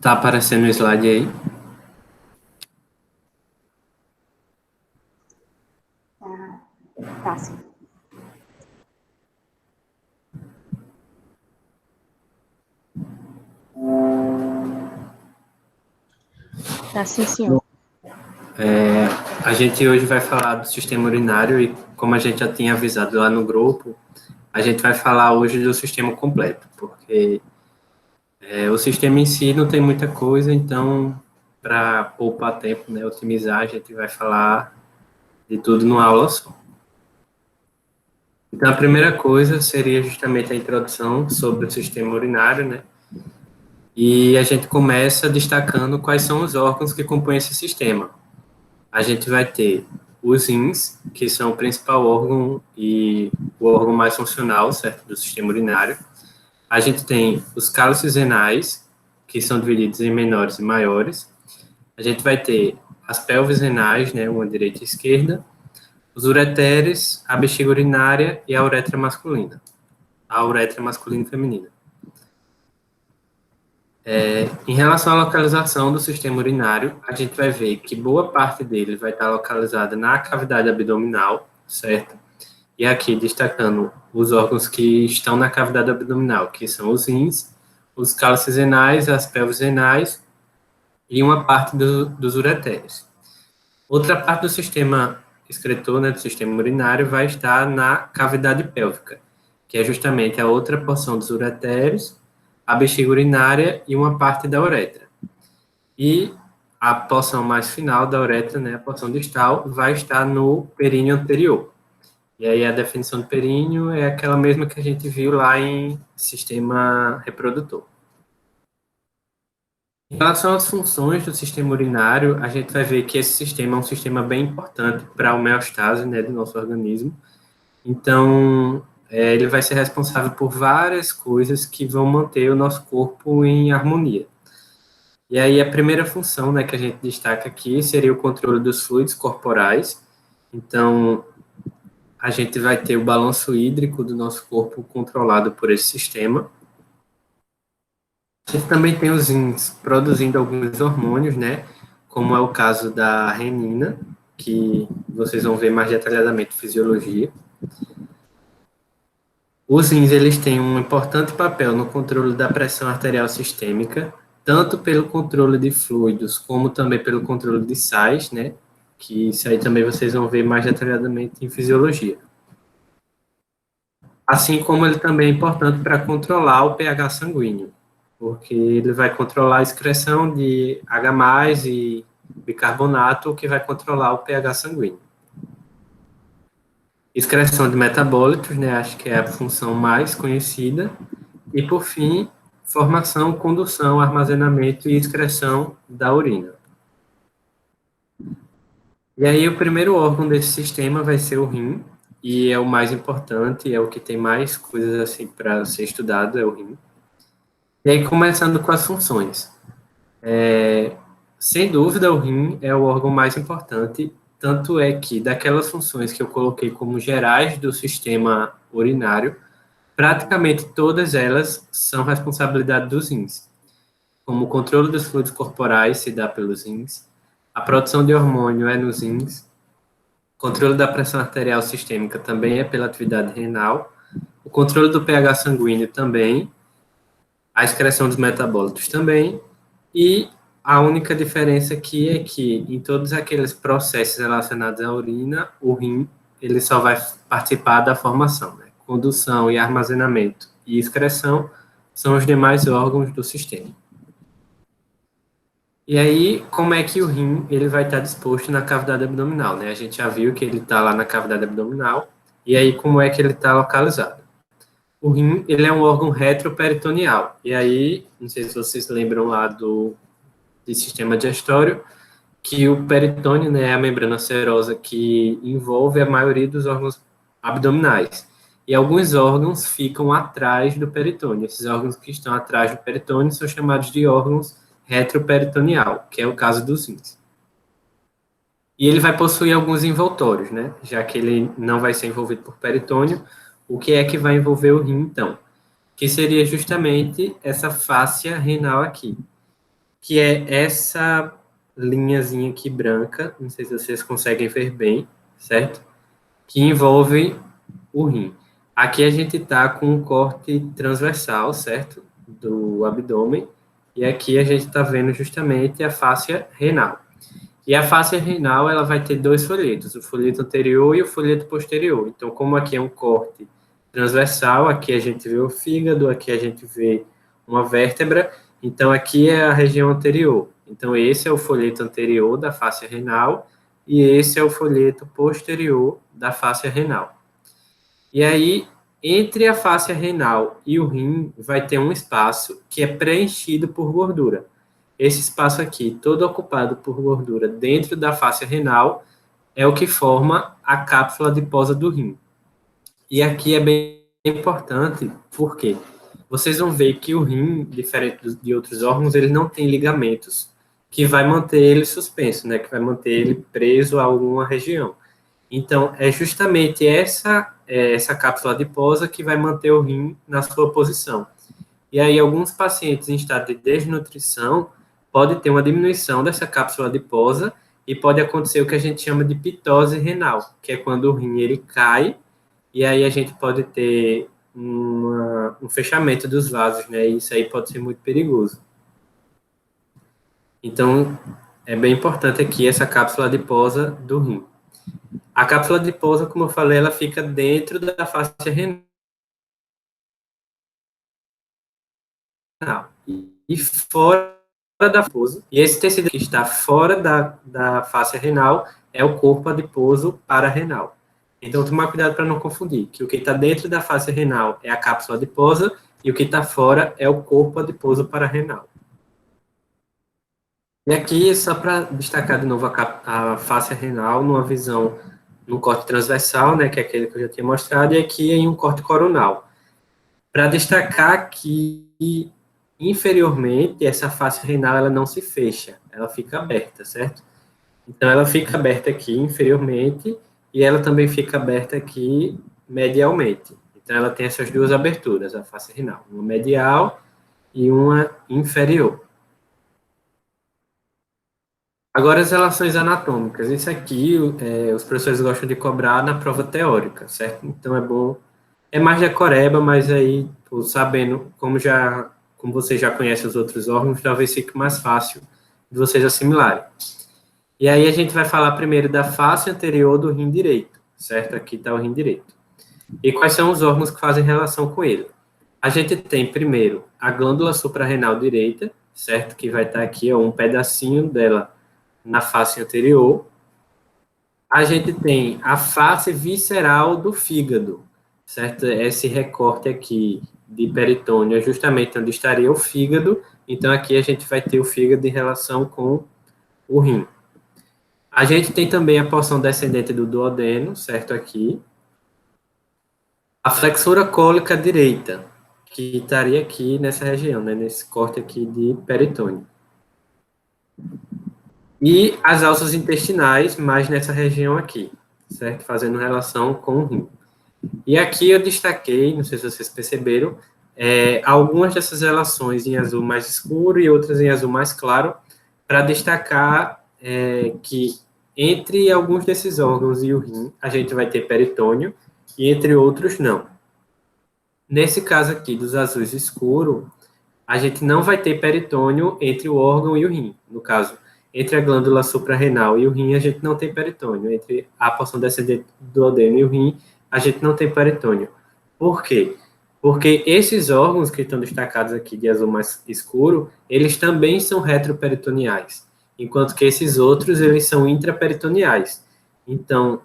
Tá aparecendo o slide aí? Tá, sim. Tá, sim, senhor. A gente hoje vai falar do sistema urinário e, como a gente já tinha avisado lá no grupo, a gente vai falar hoje do sistema completo, porque o sistema em si não tem muita coisa, então, para poupar tempo, né, otimizar, a gente vai falar de tudo numa aula só. Então, a primeira coisa seria justamente a introdução sobre o sistema urinário, né? E a gente começa destacando quais são os órgãos que compõem esse sistema. A gente vai ter os rins, que são o principal órgão e o órgão mais funcional, certo, do sistema urinário. A gente tem os cálices renais, que são divididos em menores e maiores. A gente vai ter as pelvis renais, né, uma direita e esquerda, os ureteres, a bexiga urinária e a uretra masculina. A uretra masculina e feminina. Em relação à localização do sistema urinário, a gente vai ver que boa parte dele vai estar localizada na cavidade abdominal, certo? E aqui destacando os órgãos que estão na cavidade abdominal, que são os rins, os cálices renais, as pelvis renais e uma parte dos ureteres. Outra parte do sistema excretor, né, do sistema urinário, vai estar na cavidade pélvica, que é justamente a outra porção dos ureteres, a bexiga urinária e uma parte da uretra. E a porção mais final da uretra, né, a porção distal, vai estar no períneo anterior. E aí a definição do períneo é aquela mesma que a gente viu lá em sistema reprodutor. Em relação às funções do sistema urinário, a gente vai ver que esse sistema é um sistema bem importante para a homeostase, né, do nosso organismo. Então, ele vai ser responsável por várias coisas que vão manter o nosso corpo em harmonia. E aí a primeira função, né, que a gente destaca aqui seria o controle dos fluidos corporais. Então, a gente vai ter o balanço hídrico do nosso corpo controlado por esse sistema. A gente também tem os rins produzindo alguns hormônios, né, como é o caso da renina, que vocês vão ver mais detalhadamente em fisiologia. Os rins, eles têm um importante papel no controle da pressão arterial sistêmica, tanto pelo controle de fluidos, como também pelo controle de sais, né, que isso aí também vocês vão ver mais detalhadamente em fisiologia. Assim como ele também é importante para controlar o pH sanguíneo, porque ele vai controlar a excreção de H+, e bicarbonato, o que vai controlar o pH sanguíneo. Excreção de metabólitos, né, acho que é a função mais conhecida. E, por fim, formação, condução, armazenamento e excreção da urina. E aí, o primeiro órgão desse sistema vai ser o rim, e é o mais importante, é o que tem mais coisas assim para ser estudado, é o rim. E aí, começando com as funções. Sem dúvida, o rim é o órgão mais importante, tanto é que daquelas funções que eu coloquei como gerais do sistema urinário, praticamente todas elas são responsabilidade dos rins, como o controle dos fluidos corporais se dá pelos rins, a produção de hormônio é nos rins, o controle da pressão arterial sistêmica também é pela atividade renal, o controle do pH sanguíneo também, a excreção dos metabólitos também, e a única diferença aqui é que em todos aqueles processos relacionados à urina, o rim ele só vai participar da formação, né? Condução e armazenamento e excreção são os demais órgãos do sistema. E aí, como é que o rim ele vai estar disposto na cavidade abdominal, né? A gente já viu que ele está lá na cavidade abdominal, e aí como é que ele está localizado? O rim, ele é um órgão retroperitoneal, e aí, não sei se vocês lembram lá do sistema digestório, que o peritônio, né, é a membrana serosa que envolve a maioria dos órgãos abdominais. E alguns órgãos ficam atrás do peritônio. Esses órgãos que estão atrás do peritônio são chamados de órgãos retroperitoneal, que é o caso dos rins. E ele vai possuir alguns envoltórios, né? Já que ele não vai ser envolvido por peritônio, o que é que vai envolver o rim, então? Que seria justamente essa fáscia renal aqui, que é essa linhazinha aqui branca, não sei se vocês conseguem ver bem, certo? Que envolve o rim. Aqui a gente está com um corte transversal, certo? Do abdômen, e aqui a gente está vendo justamente a fáscia renal. E a fáscia renal, ela vai ter dois folhetos, o folheto anterior e o folheto posterior. Então, como aqui é um corte transversal, aqui a gente vê o fígado, aqui a gente vê uma vértebra, então aqui é a região anterior. Então, esse é o folheto anterior da fáscia renal e esse é o folheto posterior da fáscia renal. E aí, entre a fáscia renal e o rim, vai ter um espaço que é preenchido por gordura. Esse espaço aqui, todo ocupado por gordura dentro da fáscia renal, é o que forma a cápsula adiposa do rim. E aqui é bem importante, porque vocês vão ver que o rim, diferente de outros órgãos, ele não tem ligamentos que vai manter ele suspenso, né, que vai manter ele preso a alguma região. Então, é justamente essa cápsula adiposa que vai manter o rim na sua posição. E aí, alguns pacientes em estado de desnutrição pode ter uma diminuição dessa cápsula adiposa e pode acontecer o que a gente chama de pitose renal, que é quando o rim ele cai e aí a gente pode ter um fechamento dos vasos, né? E isso aí pode ser muito perigoso. Então, é bem importante aqui essa cápsula adiposa do rim. A cápsula adiposa, como eu falei, ela fica dentro da fáscia renal. E fora da adiposo, e esse tecido que está fora da fáscia renal é o corpo adiposo pararenal. Então, tomar cuidado para não confundir, que o que está dentro da fáscia renal é a cápsula adiposa e o que está fora é o corpo adiposo pararenal. E aqui, só para destacar de novo a fáscia renal numa visão, num corte transversal, né, que é aquele que eu já tinha mostrado, e aqui em um corte coronal. Para destacar que inferiormente, essa fáscia renal ela não se fecha, ela fica aberta, certo? Então, ela fica aberta aqui inferiormente e ela também fica aberta aqui medialmente. Então, ela tem essas duas aberturas, a fáscia renal, uma medial e uma inferior. Agora, as relações anatômicas. Isso aqui, os professores gostam de cobrar na prova teórica, certo? Então, é bom. É mais decoreba, mas aí, sabendo, como vocês já conhecem os outros órgãos, talvez fique mais fácil de vocês assimilarem. E aí, a gente vai falar primeiro da face anterior do rim direito, certo? Aqui está o rim direito. E quais são os órgãos que fazem relação com ele? A gente tem, primeiro, a glândula suprarrenal direita, certo? Que vai estar aqui, ó, um pedacinho dela na face anterior. A gente tem a face visceral do fígado, certo? Esse recorte aqui de peritônio é justamente onde estaria o fígado, então aqui a gente vai ter o fígado em relação com o rim. A gente tem também a porção descendente do duodeno, certo? Aqui. A flexura cólica direita, que estaria aqui nessa região, né? Nesse corte aqui de peritônio. E as alças intestinais, mais nessa região aqui, certo? Fazendo relação com o rim. E aqui eu destaquei, não sei se vocês perceberam, algumas dessas relações em azul mais escuro e outras em azul mais claro, para destacar que entre alguns desses órgãos e o rim, a gente vai ter peritônio, e entre outros, não. Nesse caso aqui, dos azuis escuro, a gente não vai ter peritônio entre o órgão e o rim. No caso, entre a glândula suprarrenal e o rim, a gente não tem peritônio. Entre a porção descendente do duodeno e o rim, a gente não tem peritônio. Por quê? Porque esses órgãos que estão destacados aqui de azul mais escuro, eles também são retroperitoneais, enquanto que esses outros, eles são intraperitoneais. Então,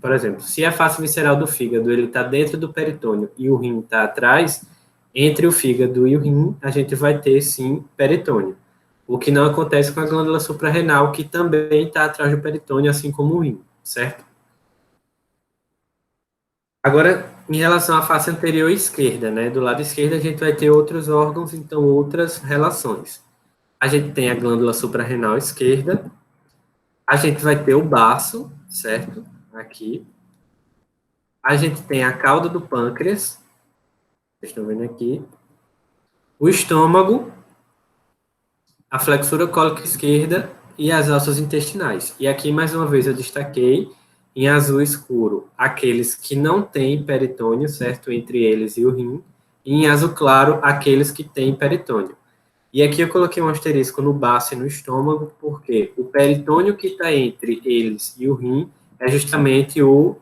por exemplo, se a face visceral do fígado ele está dentro do peritônio e o rim está atrás, entre o fígado e o rim, a gente vai ter, sim, peritônio. O que não acontece com a glândula suprarrenal, que também está atrás do peritônio, assim como o rim, certo? Agora, em relação à face anterior esquerda, né? Do lado esquerdo, a gente vai ter outros órgãos, então, outras relações. A gente tem a glândula suprarrenal esquerda, a gente vai ter o baço, certo? Aqui. A gente tem a cauda do pâncreas, vocês estão vendo aqui, o estômago, a flexura cólica esquerda e as alças intestinais. E aqui, mais uma vez, eu destaquei em azul escuro aqueles que não têm peritônio, certo? Entre eles e o rim. E em azul claro, aqueles que têm peritônio. E aqui eu coloquei um asterisco no baço e no estômago, porque o peritônio que está entre eles e o rim é justamente o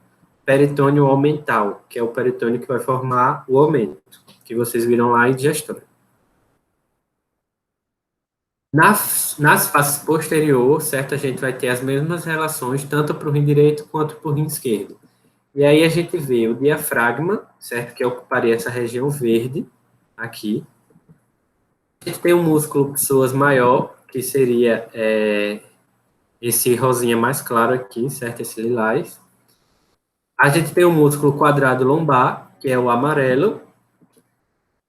peritônio aumental, que é o peritônio que vai formar o aumento, que vocês viram lá em digestório. Nas faces posterior, certo, a gente vai ter as mesmas relações, tanto para o rim direito quanto para o rim esquerdo. E aí a gente vê o diafragma, certo, que ocuparia essa região verde, aqui. A gente tem um músculo psoas maior, que seria esse rosinha mais claro aqui, certo, esse lilás. A gente tem o músculo quadrado lombar, que é o amarelo,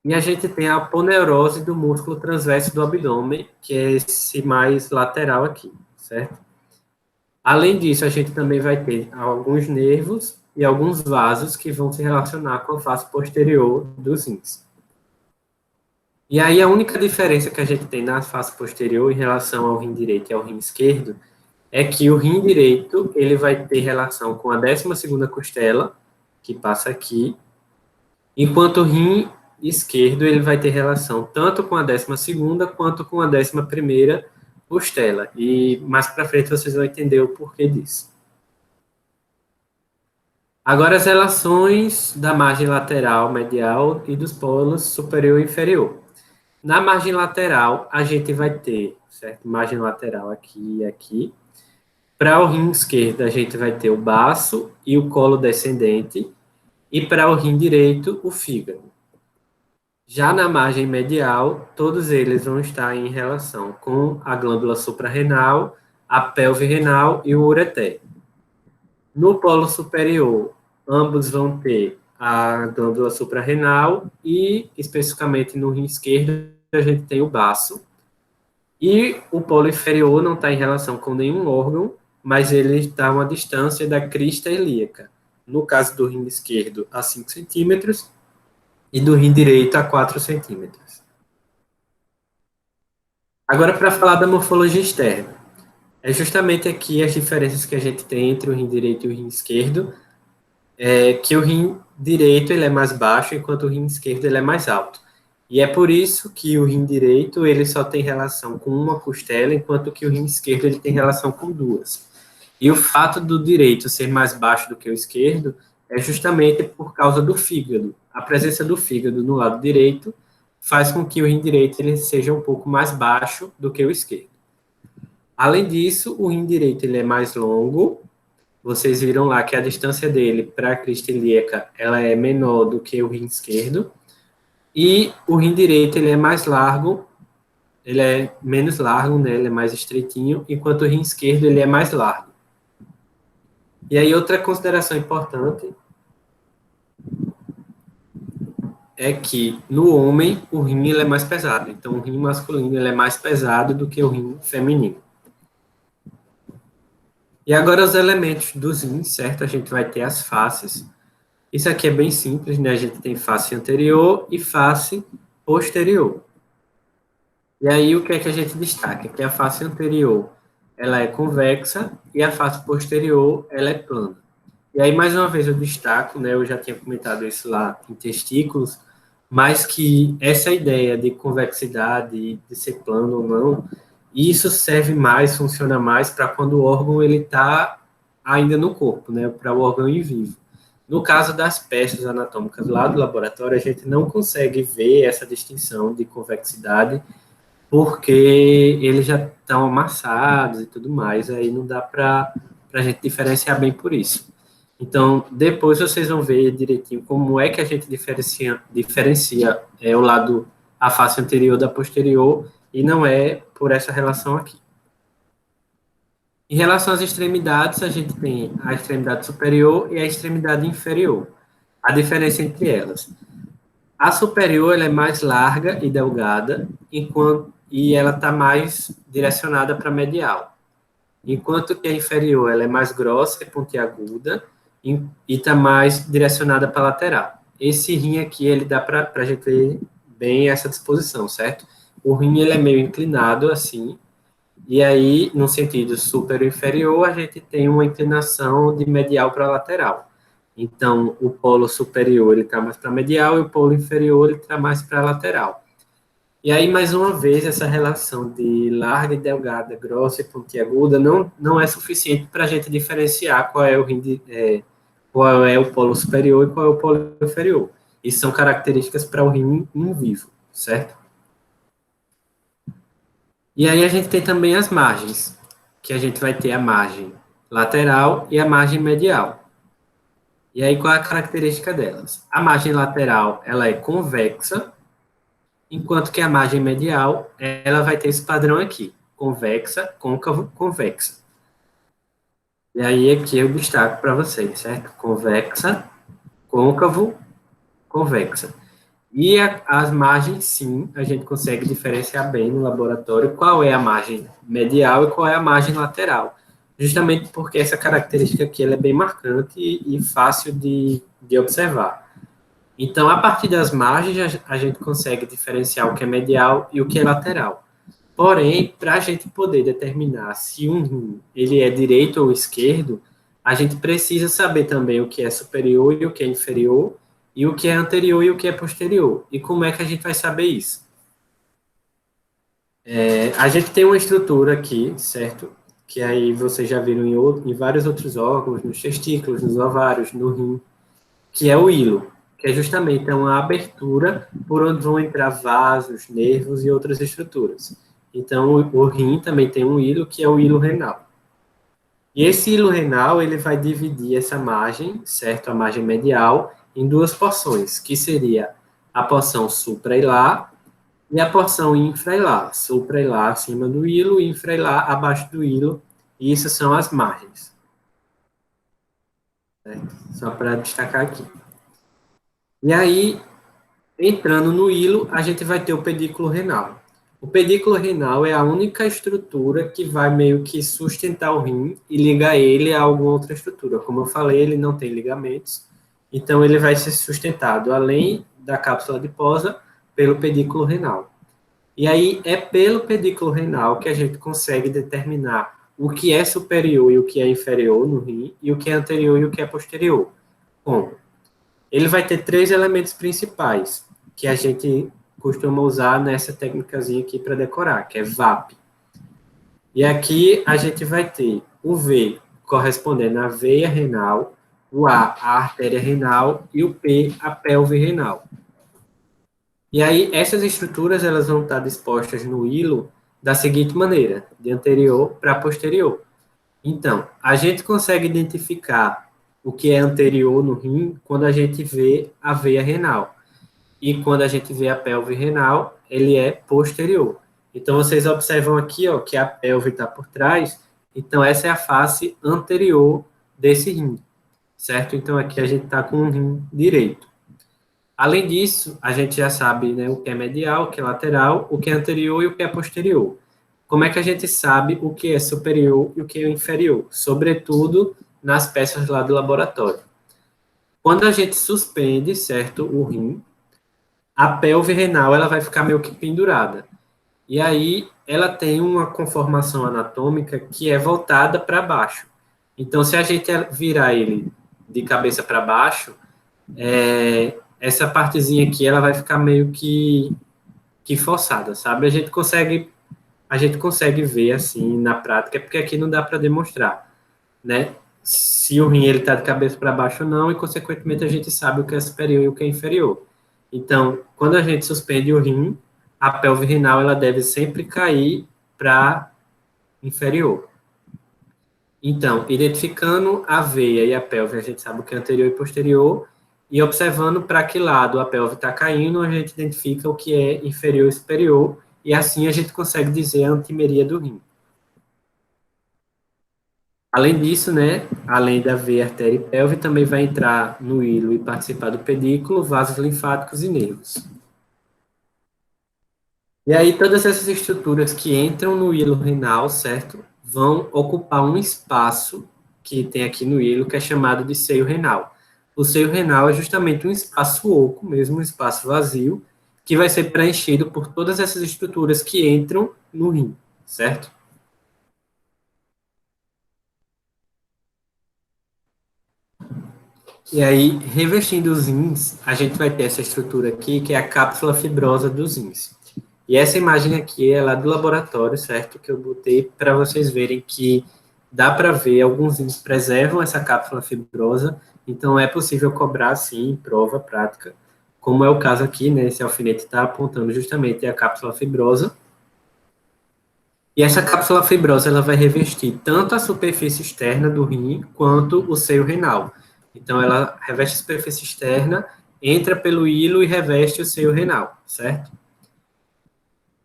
e a gente tem a aponeurose do músculo transverso do abdômen, que é esse mais lateral aqui, certo? Além disso, a gente também vai ter alguns nervos e alguns vasos que vão se relacionar com a face posterior dos rins. E aí a única diferença que a gente tem na face posterior em relação ao rim direito e ao rim esquerdo é que o rim direito, ele vai ter relação com a 12ª costela, que passa aqui, enquanto o rim esquerdo, ele vai ter relação tanto com a 12ª quanto com a 11ª costela. E mais para frente vocês vão entender o porquê disso. Agora as relações da margem lateral medial e dos polos superior e inferior. Na margem lateral, a gente vai ter, certo? Margem lateral aqui e aqui. Para o rim esquerdo, a gente vai ter o baço e o colo descendente. E para o rim direito, o fígado. Já na margem medial, todos eles vão estar em relação com a glândula suprarrenal, a pelve renal e o ureter. No polo superior, ambos vão ter a glândula suprarrenal e, especificamente no rim esquerdo, a gente tem o baço. E o polo inferior não está em relação com nenhum órgão, mas ele está a uma distância da crista ilíaca. No caso do rim esquerdo, a 5 centímetros, e do rim direito a 4 centímetros. Agora, para falar da morfologia externa. É justamente aqui as diferenças que a gente tem entre o rim direito e o rim esquerdo, que o rim direito ele é mais baixo, enquanto o rim esquerdo ele é mais alto. E é por isso que o rim direito ele só tem relação com uma costela, enquanto que o rim esquerdo ele tem relação com duas. E o fato do direito ser mais baixo do que o esquerdo é justamente por causa do fígado. A presença do fígado no lado direito faz com que o rim direito ele seja um pouco mais baixo do que o esquerdo. Além disso, o rim direito ele é mais longo. Vocês viram lá que a distância dele para a crista ilíaca ela é menor do que o rim esquerdo. E o rim direito ele é mais largo, ele é menos largo, né? Ele é mais estreitinho, enquanto o rim esquerdo ele é mais largo. E aí outra consideração importante é que no homem o rim ele é mais pesado. Então o rim masculino ele é mais pesado do que o rim feminino. E agora os elementos dos rins, certo? A gente vai ter as faces. Isso aqui é bem simples, né? A gente tem face anterior e face posterior. E aí o que é que a gente destaca? Que a face anterior ela é convexa e a face posterior ela é plana. E aí mais uma vez eu destaco, né? Eu já tinha comentado isso lá em testículos, mas que essa ideia de convexidade, de ser plano ou não, isso serve mais, funciona mais para quando o órgão ele está ainda no corpo, né? Para o órgão em vivo. No caso das peças anatômicas lá do laboratório, a gente não consegue ver essa distinção de convexidade, porque eles já estão amassados e tudo mais, aí não dá para a gente diferenciar bem por isso. Então, depois vocês vão ver direitinho como é que a gente diferencia o lado, a face anterior da posterior, e não é por essa relação aqui. Em relação às extremidades, a gente tem a extremidade superior e a extremidade inferior. A diferença entre elas. A superior ela é mais larga e delgada, e ela está mais direcionada para medial. Enquanto que a inferior ela é mais grossa e pontiaguda, e está mais direcionada para a lateral. Esse rim aqui, ele dá para a gente ver bem essa disposição, certo? O rim, ele é meio inclinado, assim, e aí, no sentido superior e inferior, a gente tem uma inclinação de medial para lateral. Então, o polo superior, ele está mais para medial, e o polo inferior, ele está mais para lateral. E aí, mais uma vez, essa relação de larga e delgada, grossa e pontiaguda não é suficiente para a gente diferenciar qual é o rim qual é o polo superior e qual é o polo inferior. Isso são características para o rim in vivo, certo? E aí a gente tem também as margens, que a gente vai ter a margem lateral e a margem medial. E aí qual é a característica delas? A margem lateral, ela é convexa, enquanto que a margem medial, ela vai ter esse padrão aqui, convexa, côncavo, convexa. E aí aqui eu destaco para vocês, certo? Convexa, côncavo, convexa. E as margens, sim, a gente consegue diferenciar bem no laboratório qual é a margem medial e qual é a margem lateral. Justamente porque essa característica aqui ela é bem marcante e fácil de observar. Então, a partir das margens, a gente consegue diferenciar o que é medial e o que é lateral. Porém, para a gente poder determinar se um rim ele é direito ou esquerdo, a gente precisa saber também o que é superior e o que é inferior, e o que é anterior e o que é posterior. E como é que a gente vai saber isso? A gente tem uma estrutura aqui, certo? Que aí vocês já viram em vários outros órgãos, nos testículos, nos ovários, no rim, que é o hilo, que é justamente uma abertura por onde vão entrar vasos, nervos e outras estruturas. Então, o rim também tem um hilo, que é o hilo renal. E esse hilo renal, ele vai dividir essa margem, certo? A margem medial, em duas porções, que seria a porção suprahilar e a porção infrahilar. Suprahilar acima do hilo e infrahilar abaixo do hilo. E isso são as margens. Certo? Só para destacar aqui. E aí, entrando no hilo, a gente vai ter o pedículo renal. O pedículo renal é a única estrutura que vai meio que sustentar o rim e ligar ele a alguma outra estrutura. Como eu falei, ele não tem ligamentos, então ele vai ser sustentado, além da cápsula adiposa, pelo pedículo renal. E aí é pelo pedículo renal que a gente consegue determinar o que é superior e o que é inferior no rim, e o que é anterior e o que é posterior. Como? Ele vai ter três elementos principais que a gente costuma usar nessa técnicazinha aqui para decorar, que é VAP. E aqui a gente vai ter o V correspondendo à veia renal, o A artéria renal e o P a pelve renal. E aí essas estruturas elas vão estar dispostas no hilo da seguinte maneira, de anterior para posterior. Então, a gente consegue identificar o que é anterior no rim quando a gente vê a veia renal. E quando a gente vê a pelve renal, ele é posterior. Então, vocês observam aqui ó, que a pelve está por trás. Então, essa é a face anterior desse rim, certo? Então, aqui a gente está com um rim direito. Além disso, a gente já sabe né, o que é medial, o que é lateral, o que é anterior e o que é posterior. Como é que a gente sabe o que é superior e o que é inferior? Sobretudo nas peças lá do laboratório. Quando a gente suspende, certo, o rim, a pelve renal ela vai ficar meio que pendurada. E aí ela tem uma conformação anatômica que é voltada para baixo. Então, se a gente virar ele de cabeça para baixo, essa partezinha aqui ela vai ficar meio que forçada, sabe? A gente consegue ver assim na prática, porque aqui não dá para demonstrar, né? Se o rim ele está de cabeça para baixo ou não, e consequentemente a gente sabe o que é superior e o que é inferior. Então, quando a gente suspende o rim, a pelve renal ela deve sempre cair para inferior. Então, identificando a veia e a pelve, a gente sabe o que é anterior e posterior, e observando para que lado a pelve está caindo, a gente identifica o que é inferior e superior, e assim a gente consegue dizer a antimeria do rim. Além disso, né, além da veia, artéria e pelve, também vai entrar no hilo e participar do pedículo, vasos linfáticos e nervos. E aí todas essas estruturas que entram no hilo renal, certo, vão ocupar um espaço que tem aqui no hilo, que é chamado de seio renal. O seio renal é justamente um espaço oco, mesmo um espaço vazio, que vai ser preenchido por todas essas estruturas que entram no rim, certo? E aí, revestindo os rins, a gente vai ter essa estrutura aqui, que é a cápsula fibrosa dos rins. E essa imagem aqui é lá do laboratório, certo? Que eu botei para vocês verem que dá para ver, alguns rins preservam essa cápsula fibrosa, então é possível cobrar, sim, prova prática, como é o caso aqui, né? Esse alfinete está apontando justamente a cápsula fibrosa. E essa cápsula fibrosa ela vai revestir tanto a superfície externa do rim quanto o seio renal. Então, ela reveste a superfície externa, entra pelo hilo e reveste o seio renal, certo?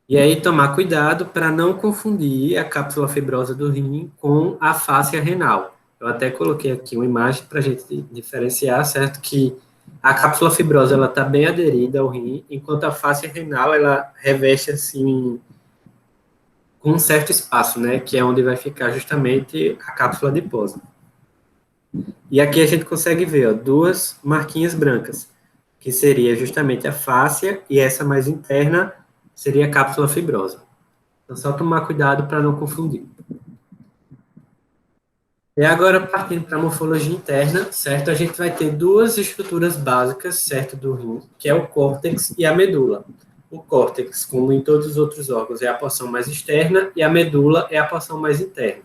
E aí, tomar cuidado para não confundir a cápsula fibrosa do rim com a fáscia renal. Eu até coloquei aqui uma imagem para a gente diferenciar, certo? Que a cápsula fibrosa ela está bem aderida ao rim, enquanto a fáscia renal ela reveste assim com um certo espaço, né, que é onde vai ficar justamente a cápsula adiposa. E aqui a gente consegue ver, ó, duas marquinhas brancas, que seria justamente a fáscia, e essa mais interna seria a cápsula fibrosa. Então, só tomar cuidado para não confundir. E agora, partindo para a morfologia interna, certo? A gente vai ter duas estruturas básicas, certo, do rim, que é o córtex e a medula. O córtex, como em todos os outros órgãos, é a porção mais externa e a medula é a porção mais interna,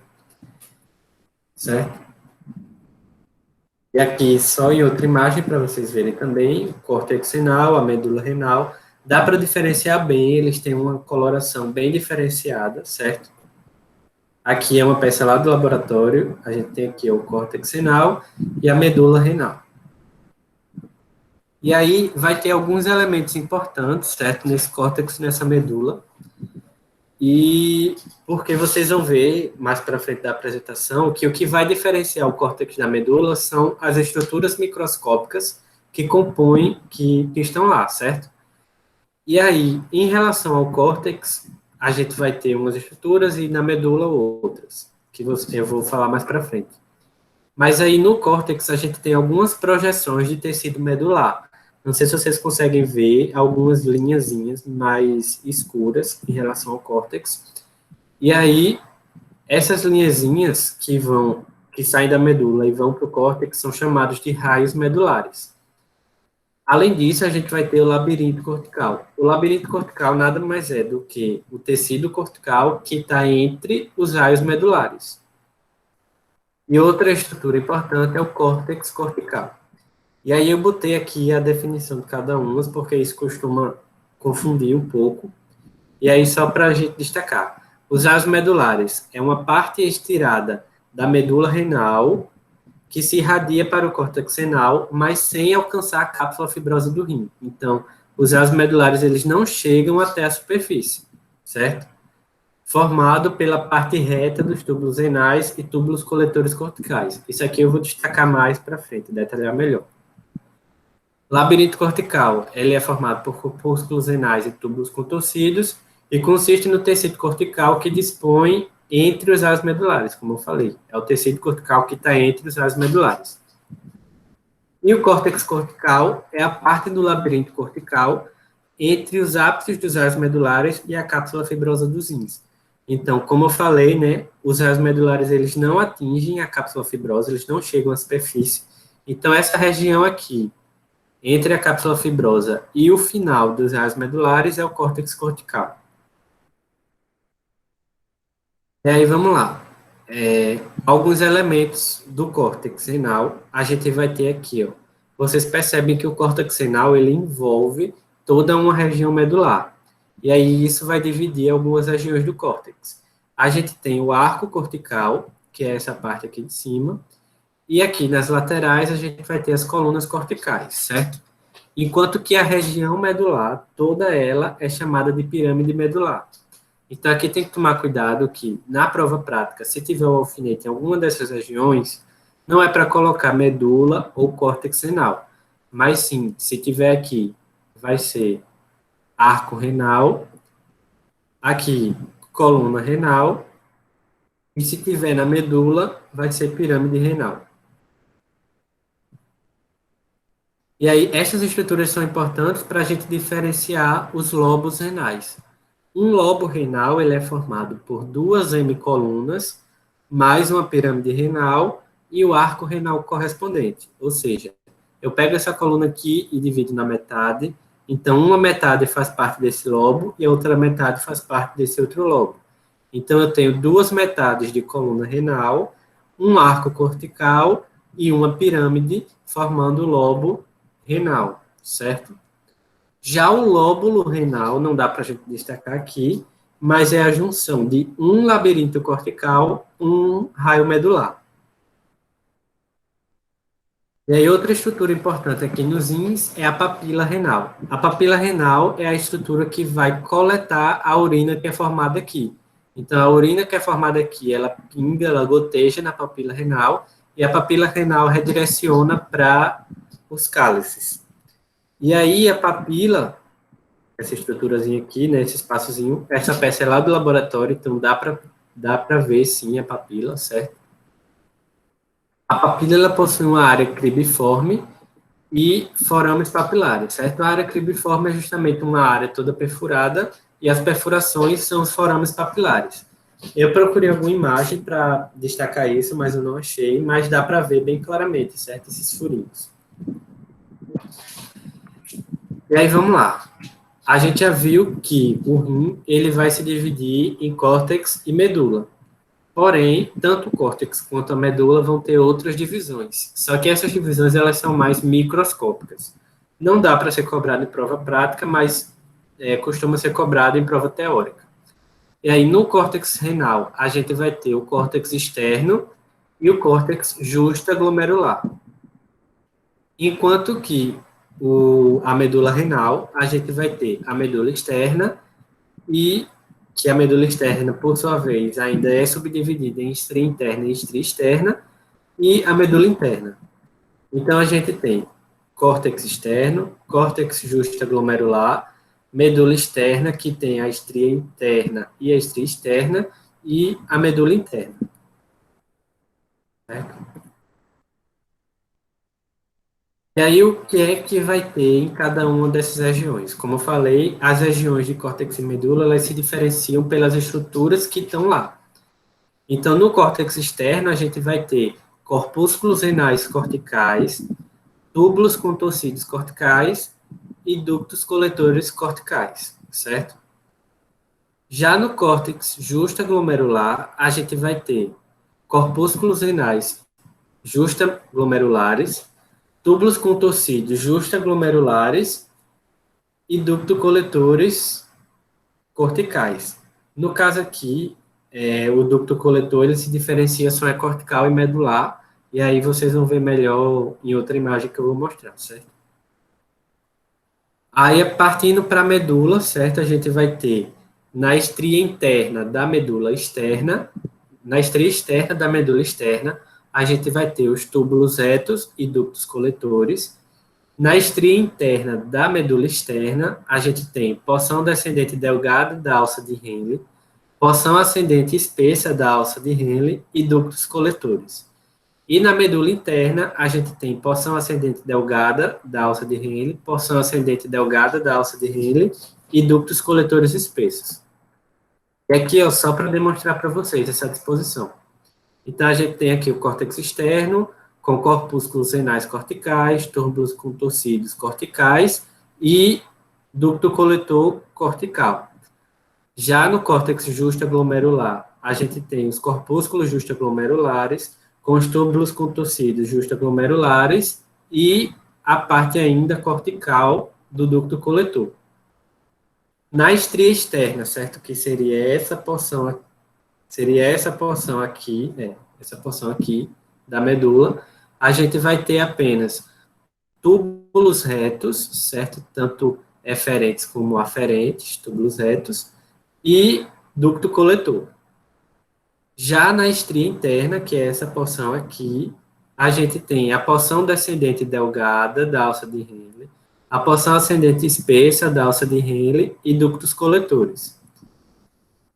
certo? E aqui, só em outra imagem, para vocês verem também, o córtex renal, a medula renal, dá para diferenciar bem, eles têm uma coloração bem diferenciada, certo? Aqui é uma peça lá do laboratório, a gente tem aqui o córtex renal e a medula renal. E aí vai ter alguns elementos importantes, certo, nesse córtex, nessa medula. E porque vocês vão ver mais para frente da apresentação que o que vai diferenciar o córtex da medula são as estruturas microscópicas que compõem, que estão lá, certo? E aí, em relação ao córtex, a gente vai ter umas estruturas e na medula outras, que eu vou falar mais para frente. Mas aí no córtex a gente tem algumas projeções de tecido medular. Não sei se vocês conseguem ver algumas linhazinhas mais escuras em relação ao córtex. E aí, essas linhazinhas que saem da medula e vão para o córtex são chamados de raios medulares. Além disso, a gente vai ter o labirinto cortical. O labirinto cortical nada mais é do que o tecido cortical que está entre os raios medulares. E outra estrutura importante é o córtex cortical. E aí eu botei aqui a definição de cada uma, porque isso costuma confundir um pouco. E aí só para a gente destacar. Os raios medulares é uma parte estirada da medula renal que se irradia para o córtex renal, mas sem alcançar a cápsula fibrosa do rim. Então, os raios medulares eles não chegam até a superfície, certo? Formado pela parte reta dos túbulos renais e túbulos coletores corticais. Isso aqui eu vou destacar mais para frente, detalhar melhor. Labirinto cortical, ele é formado por corpúsculos renais e túbulos contorcidos e consiste no tecido cortical que dispõe entre os raios medulares, como eu falei. É o tecido cortical que está entre os raios medulares. E o córtex cortical é a parte do labirinto cortical entre os ápices dos raios medulares e a cápsula fibrosa dos rins. Então, como eu falei, né, os raios medulares eles não atingem a cápsula fibrosa, eles não chegam à superfície. Então, essa região aqui, entre a cápsula fibrosa e o final dos raios medulares, é o córtex cortical. E aí, vamos lá. Alguns elementos do córtex renal, a gente vai ter aqui, ó. Vocês percebem que o córtex renal, ele envolve toda uma região medular. E aí, isso vai dividir algumas regiões do córtex. A gente tem o arco cortical, que é essa parte aqui de cima, e aqui nas laterais a gente vai ter as colunas corticais, certo? Enquanto que a região medular, toda ela é chamada de pirâmide medular. Então, aqui tem que tomar cuidado que, na prova prática, se tiver um alfinete em alguma dessas regiões, não é para colocar medula ou córtex renal, mas sim, se tiver aqui, vai ser arco renal, aqui, coluna renal, E se tiver na medula, vai ser pirâmide renal. E aí, essas estruturas são importantes para a gente diferenciar os lobos renais. Um lobo renal ele é formado por duas hemicolunas, mais uma pirâmide renal e o arco renal correspondente. Ou seja, eu pego essa coluna aqui e divido na metade. Então, uma metade faz parte desse lobo e a outra metade faz parte desse outro lobo. Então, eu tenho duas metades de coluna renal, um arco cortical e uma pirâmide formando o lobo renal, certo? Já o lóbulo renal, não dá para a gente destacar aqui, mas é a junção de um labirinto cortical, um raio medular. E aí, outra estrutura importante aqui nos rins é a papila renal. A papila renal é a estrutura que vai coletar a urina que é formada aqui. Então, a urina que é formada aqui, ela pinga, ela goteja na papila renal, e a papila renal redireciona para os cálices. E aí, a papila, essa estruturazinha aqui, né, esse espaçozinho, essa peça é lá do laboratório, então dá para ver, sim, a papila, certo? A papila, ela possui uma área cribiforme e forames papilares, certo? A área cribiforme é justamente uma área toda perfurada e as perfurações são os forames papilares. Eu procurei alguma imagem para destacar isso, mas eu não achei, mas dá para ver bem claramente, certo? Esses furinhos. E aí, vamos lá. A gente já viu que o rim ele vai se dividir em córtex e medula. Porém, tanto o córtex quanto a medula vão ter outras divisões. Só que essas divisões elas são mais microscópicas. Não dá para ser cobrado em prova prática, mas costuma ser cobrado em prova teórica. E aí, no córtex renal, a gente vai ter o córtex externo e o córtex justaglomerular. Enquanto que a medula renal, a gente vai ter a medula externa e que a medula externa, por sua vez, ainda é subdividida em estria interna e estria externa, e a medula interna. Então, a gente tem córtex externo, córtex justaglomerular, medula externa, que tem a estria interna e a estria externa, e a medula interna. Certo? E aí, o que é que vai ter em cada uma dessas regiões? Como eu falei, as regiões de córtex e medula, elas se diferenciam pelas estruturas que estão lá. Então, no córtex externo, a gente vai ter corpúsculos renais corticais, túbulos contorcidos corticais e ductos coletores corticais, certo? Já no córtex justaglomerular, a gente vai ter corpúsculos renais justaglomerulares, túbulos contorcidos justaglomerulares e ducto coletores corticais. No caso aqui, o ducto coletor ele se diferencia só é cortical e medular, e aí vocês vão ver melhor em outra imagem que eu vou mostrar, certo? Aí, partindo para a medula, certo? A gente vai ter na estria interna da medula externa, na estria externa da medula externa, a gente vai ter os túbulos retos e ductos coletores. Na estria interna da medula externa, a gente tem porção descendente delgada da alça de Henle, porção ascendente espessa da alça de Henle e ductos coletores. E na medula interna, a gente tem porção ascendente delgada da alça de Henle, porção ascendente delgada da alça de Henle e ductos coletores espessos. E aqui, ó, só para demonstrar para vocês essa disposição. Então, a gente tem aqui o córtex externo, com corpúsculos renais corticais, túbulos contorcidos corticais e ducto coletor cortical. Já no córtex justaglomerular, a gente tem os corpúsculos justaglomerulares, com os túbulos contorcidos justaglomerulares e a parte ainda cortical do ducto coletor. Na estria externa, certo? Que seria essa porção aqui, essa porção aqui da medula, a gente vai ter apenas túbulos retos, certo? Tanto eferentes como aferentes, túbulos retos, e ducto coletor. Já na estria interna, que é essa porção aqui, a gente tem a porção descendente delgada da alça de Henle, a porção ascendente espessa da alça de Henle e ductos coletores.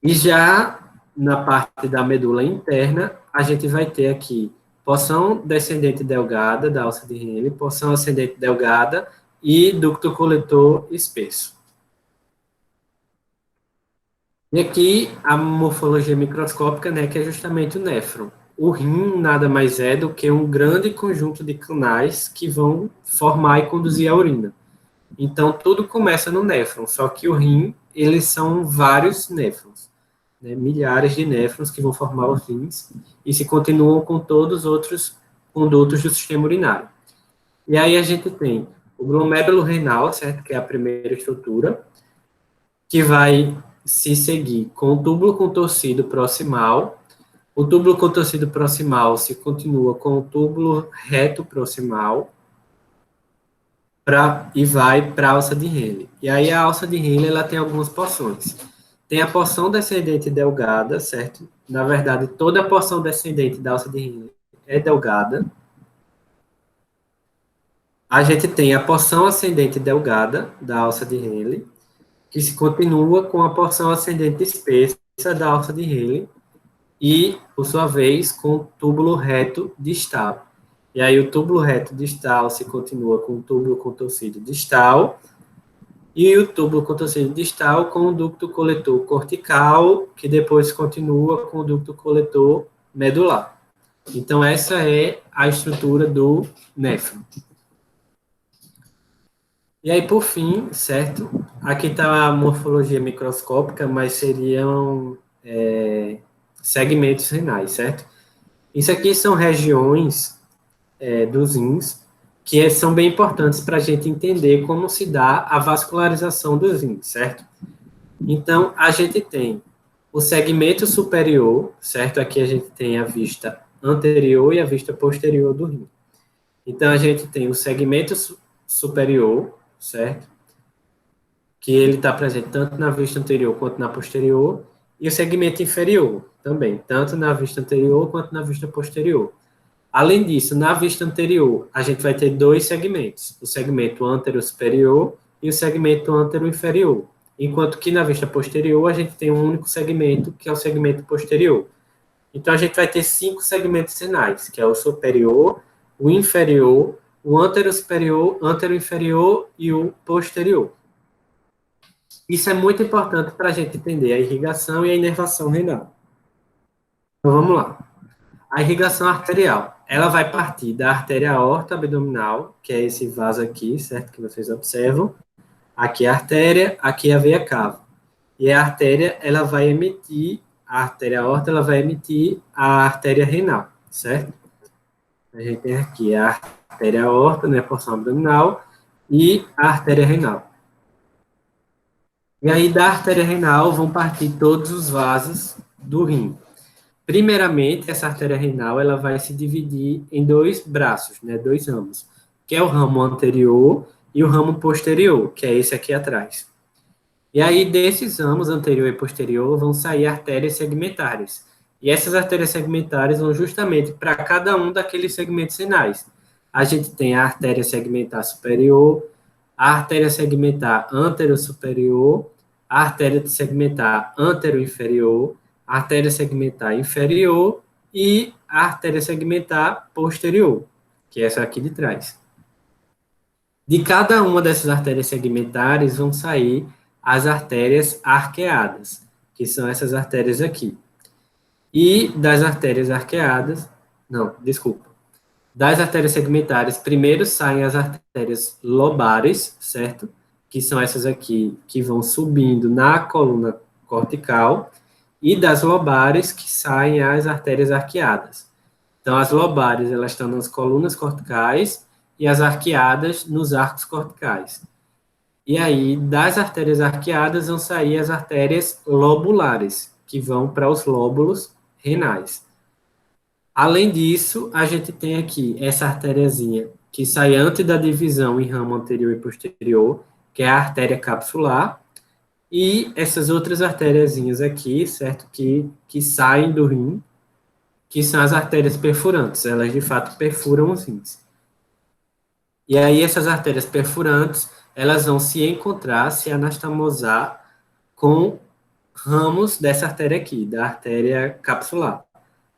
E já na parte da medula interna, a gente vai ter aqui porção descendente delgada da alça de Henle, porção ascendente delgada e ducto coletor espesso. E aqui a morfologia microscópica, né, que é justamente o néfron. O rim nada mais é do que um grande conjunto de canais que vão formar e conduzir a urina. Então, tudo começa no néfron, só que o rim, eles são vários néfrons, né, milhares de néfrons que vão formar os rins e se continuam com todos os outros condutos do sistema urinário. E aí a gente tem o glomérulo renal, certo, que é a primeira estrutura, que vai se seguir com o túbulo contorcido proximal. O túbulo contorcido proximal se continua com o túbulo reto proximal e vai para a alça de Henle. E aí a alça de Henle ela tem algumas porções. Tem a porção descendente delgada, certo? Na verdade, toda a porção descendente da alça de Henle é delgada. A gente tem a porção ascendente delgada da alça de Henle, que se continua com a porção ascendente espessa da alça de Henle e, por sua vez, com o túbulo reto distal. E aí o túbulo reto distal se continua com o túbulo contorcido distal e o túbulo contorcido distal com o ducto coletor cortical, que depois continua com o ducto coletor medular. Então, essa é a estrutura do néfron. E aí, por fim, certo? Aqui está a morfologia microscópica, mas seriam segmentos renais, certo? Isso aqui são regiões dos rins que são bem importantes para a gente entender como se dá a vascularização dos rins, certo? Então, a gente tem o segmento superior, certo? Aqui a gente tem a vista anterior e a vista posterior do rim. Então, a gente tem o segmento superior, certo? Que ele está presente tanto na vista anterior quanto na posterior, e o segmento inferior também, tanto na vista anterior quanto na vista posterior. Além disso, na vista anterior, a gente vai ter dois segmentos, o segmento antero-superior e o segmento antero-inferior, enquanto que na vista posterior a gente tem um único segmento, que é o segmento posterior. Então, a gente vai ter 5 segmentos renais, que é o superior, o inferior, o antero-superior, antero-inferior e o posterior. Isso é muito importante para a gente entender a irrigação e a inervação renal. Então, vamos lá. A irrigação arterial, ela vai partir da artéria aorta abdominal, que é esse vaso aqui, certo? Que vocês observam. Aqui é a artéria, aqui é a veia cava. E a artéria, ela vai emitir, a artéria aorta, ela vai emitir a artéria renal, certo? A gente tem aqui a artéria aorta, né, porção abdominal, e a artéria renal. E aí, da artéria renal, vão partir todos os vasos do rim. Primeiramente, essa artéria renal ela vai se dividir em 2 braços, né, 2 ramos, que é o ramo anterior e o ramo posterior, que é esse aqui atrás. E aí, desses ramos anterior e posterior, vão sair artérias segmentares. E essas artérias segmentares vão justamente para cada um daqueles segmentos renais. A gente tem a artéria segmentar superior, a artéria segmentar antero-superior, a artéria segmentar antero-inferior, a artéria segmentar inferior e a artéria segmentar posterior, que é essa aqui de trás. De cada uma dessas artérias segmentares vão sair as artérias arqueadas, que são essas artérias aqui. E das artérias arqueadas, não, desculpa. Das artérias segmentares, primeiro saem as artérias lobares, certo? Que são essas aqui que vão subindo na coluna cortical, e das lobares que saem as artérias arqueadas. Então, as lobares, elas estão nas colunas corticais e as arqueadas nos arcos corticais. E aí, das artérias arqueadas vão sair as artérias lobulares, que vão para os lóbulos renais. Além disso, a gente tem aqui essa artériazinha que sai antes da divisão em ramo anterior e posterior, que é a artéria capsular, e essas outras artériazinhas aqui, certo, que saem do rim, que são as artérias perfurantes, elas de fato perfuram os rins. E aí essas artérias perfurantes, elas vão se encontrar, se anastomosar com ramos dessa artéria aqui, da artéria capsular.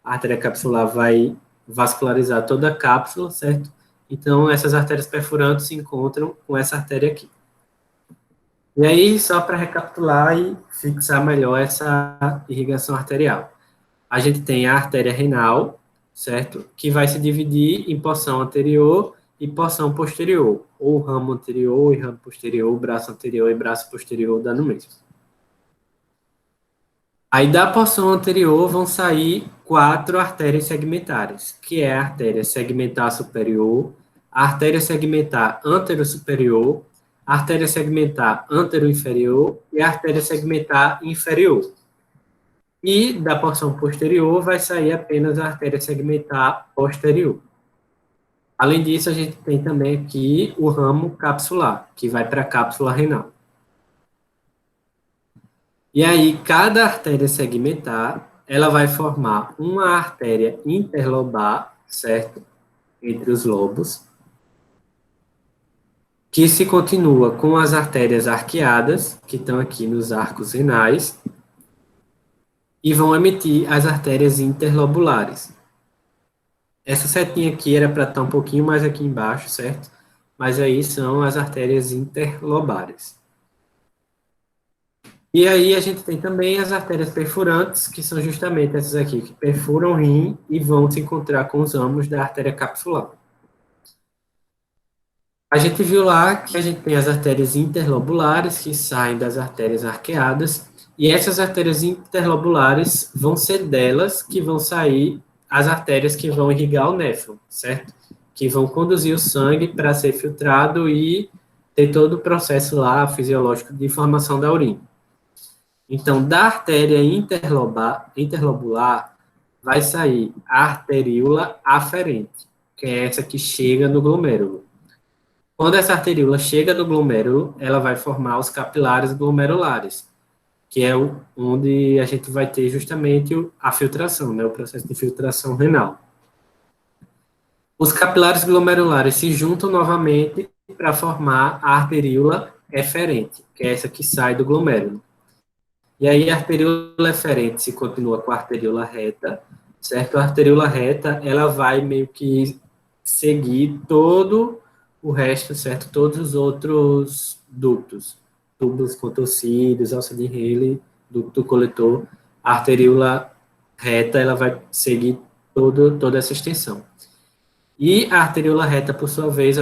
A artéria capsular vai vascularizar toda a cápsula, certo? Então, essas artérias perfurantes se encontram com essa artéria aqui. E aí, só para recapitular e fixar melhor essa irrigação arterial. A gente tem a artéria renal, certo? Que vai se dividir em porção anterior e porção posterior, ou ramo anterior e ramo posterior, braço anterior e braço posterior, dando mesmo. Aí da porção anterior vão sair 4 artérias segmentares, que é a artéria segmentar superior, a artéria segmentar antero-superior, a artéria segmentar antero-inferior e a artéria segmentar inferior. E da porção posterior vai sair apenas a artéria segmentar posterior. Além disso, a gente tem também aqui o ramo capsular, que vai para a cápsula renal. E aí, cada artéria segmentar, ela vai formar uma artéria interlobar, certo? Entre os lobos, que se continua com as artérias arqueadas, que estão aqui nos arcos renais, e vão emitir as artérias interlobulares. Essa setinha aqui era para estar um pouquinho mais aqui embaixo, certo? Mas aí são as artérias interlobares. E aí a gente tem também as artérias perfurantes, que são justamente essas aqui, que perfuram o rim e vão se encontrar com os ramos da artéria capsular. A gente viu lá que a gente tem as artérias interlobulares, que saem das artérias arqueadas, e essas artérias interlobulares vão ser delas que vão sair as artérias que vão irrigar o néfron, certo? Que vão conduzir o sangue para ser filtrado e ter todo o processo lá fisiológico de formação da urina. Então, da artéria interlobular vai sair a arteríola aferente, que é essa que chega no glomérulo. Quando essa arteríola chega no glomérulo, ela vai formar os capilares glomerulares, que é onde a gente vai ter justamente a filtração, né, o processo de filtração renal. Os capilares glomerulares se juntam novamente para formar a arteríola eferente, que é essa que sai do glomérulo. E aí a arteríola eferente se continua com a arteríola reta, certo? A arteríola reta, ela vai meio que seguir todo o resto, certo? Todos os outros ductos, tubos contorcidos, alça de Rayleigh, ducto coletor. A arteríola reta, ela vai seguir toda essa extensão. E a arteríola reta, por sua vez,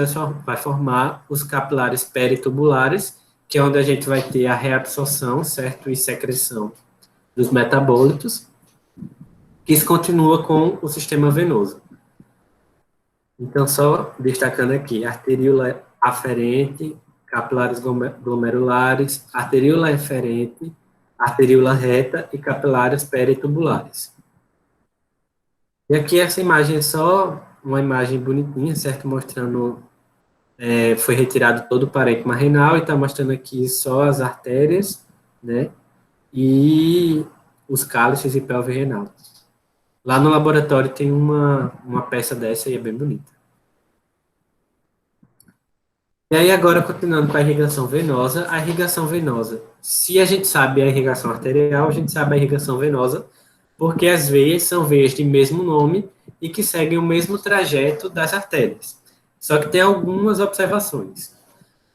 vai formar os capilares peritubulares, que é onde a gente vai ter a reabsorção, certo? E secreção dos metabólitos, que se continua com o sistema venoso. Então, só destacando aqui, arteríola aferente, capilares glomerulares, arteríola eferente, arteríola reta e capilares peritubulares. E aqui essa imagem é só uma imagem bonitinha, certo? Mostrando, foi retirado todo o parênquima renal e está mostrando aqui só as artérias, né? E os cálices e pelve renal. Lá no laboratório tem uma peça dessa e é bem bonita. E aí agora, continuando com a irrigação venosa, se a gente sabe a irrigação arterial, a gente sabe a irrigação venosa, porque as veias são veias de mesmo nome e que seguem o mesmo trajeto das artérias. Só que tem algumas observações.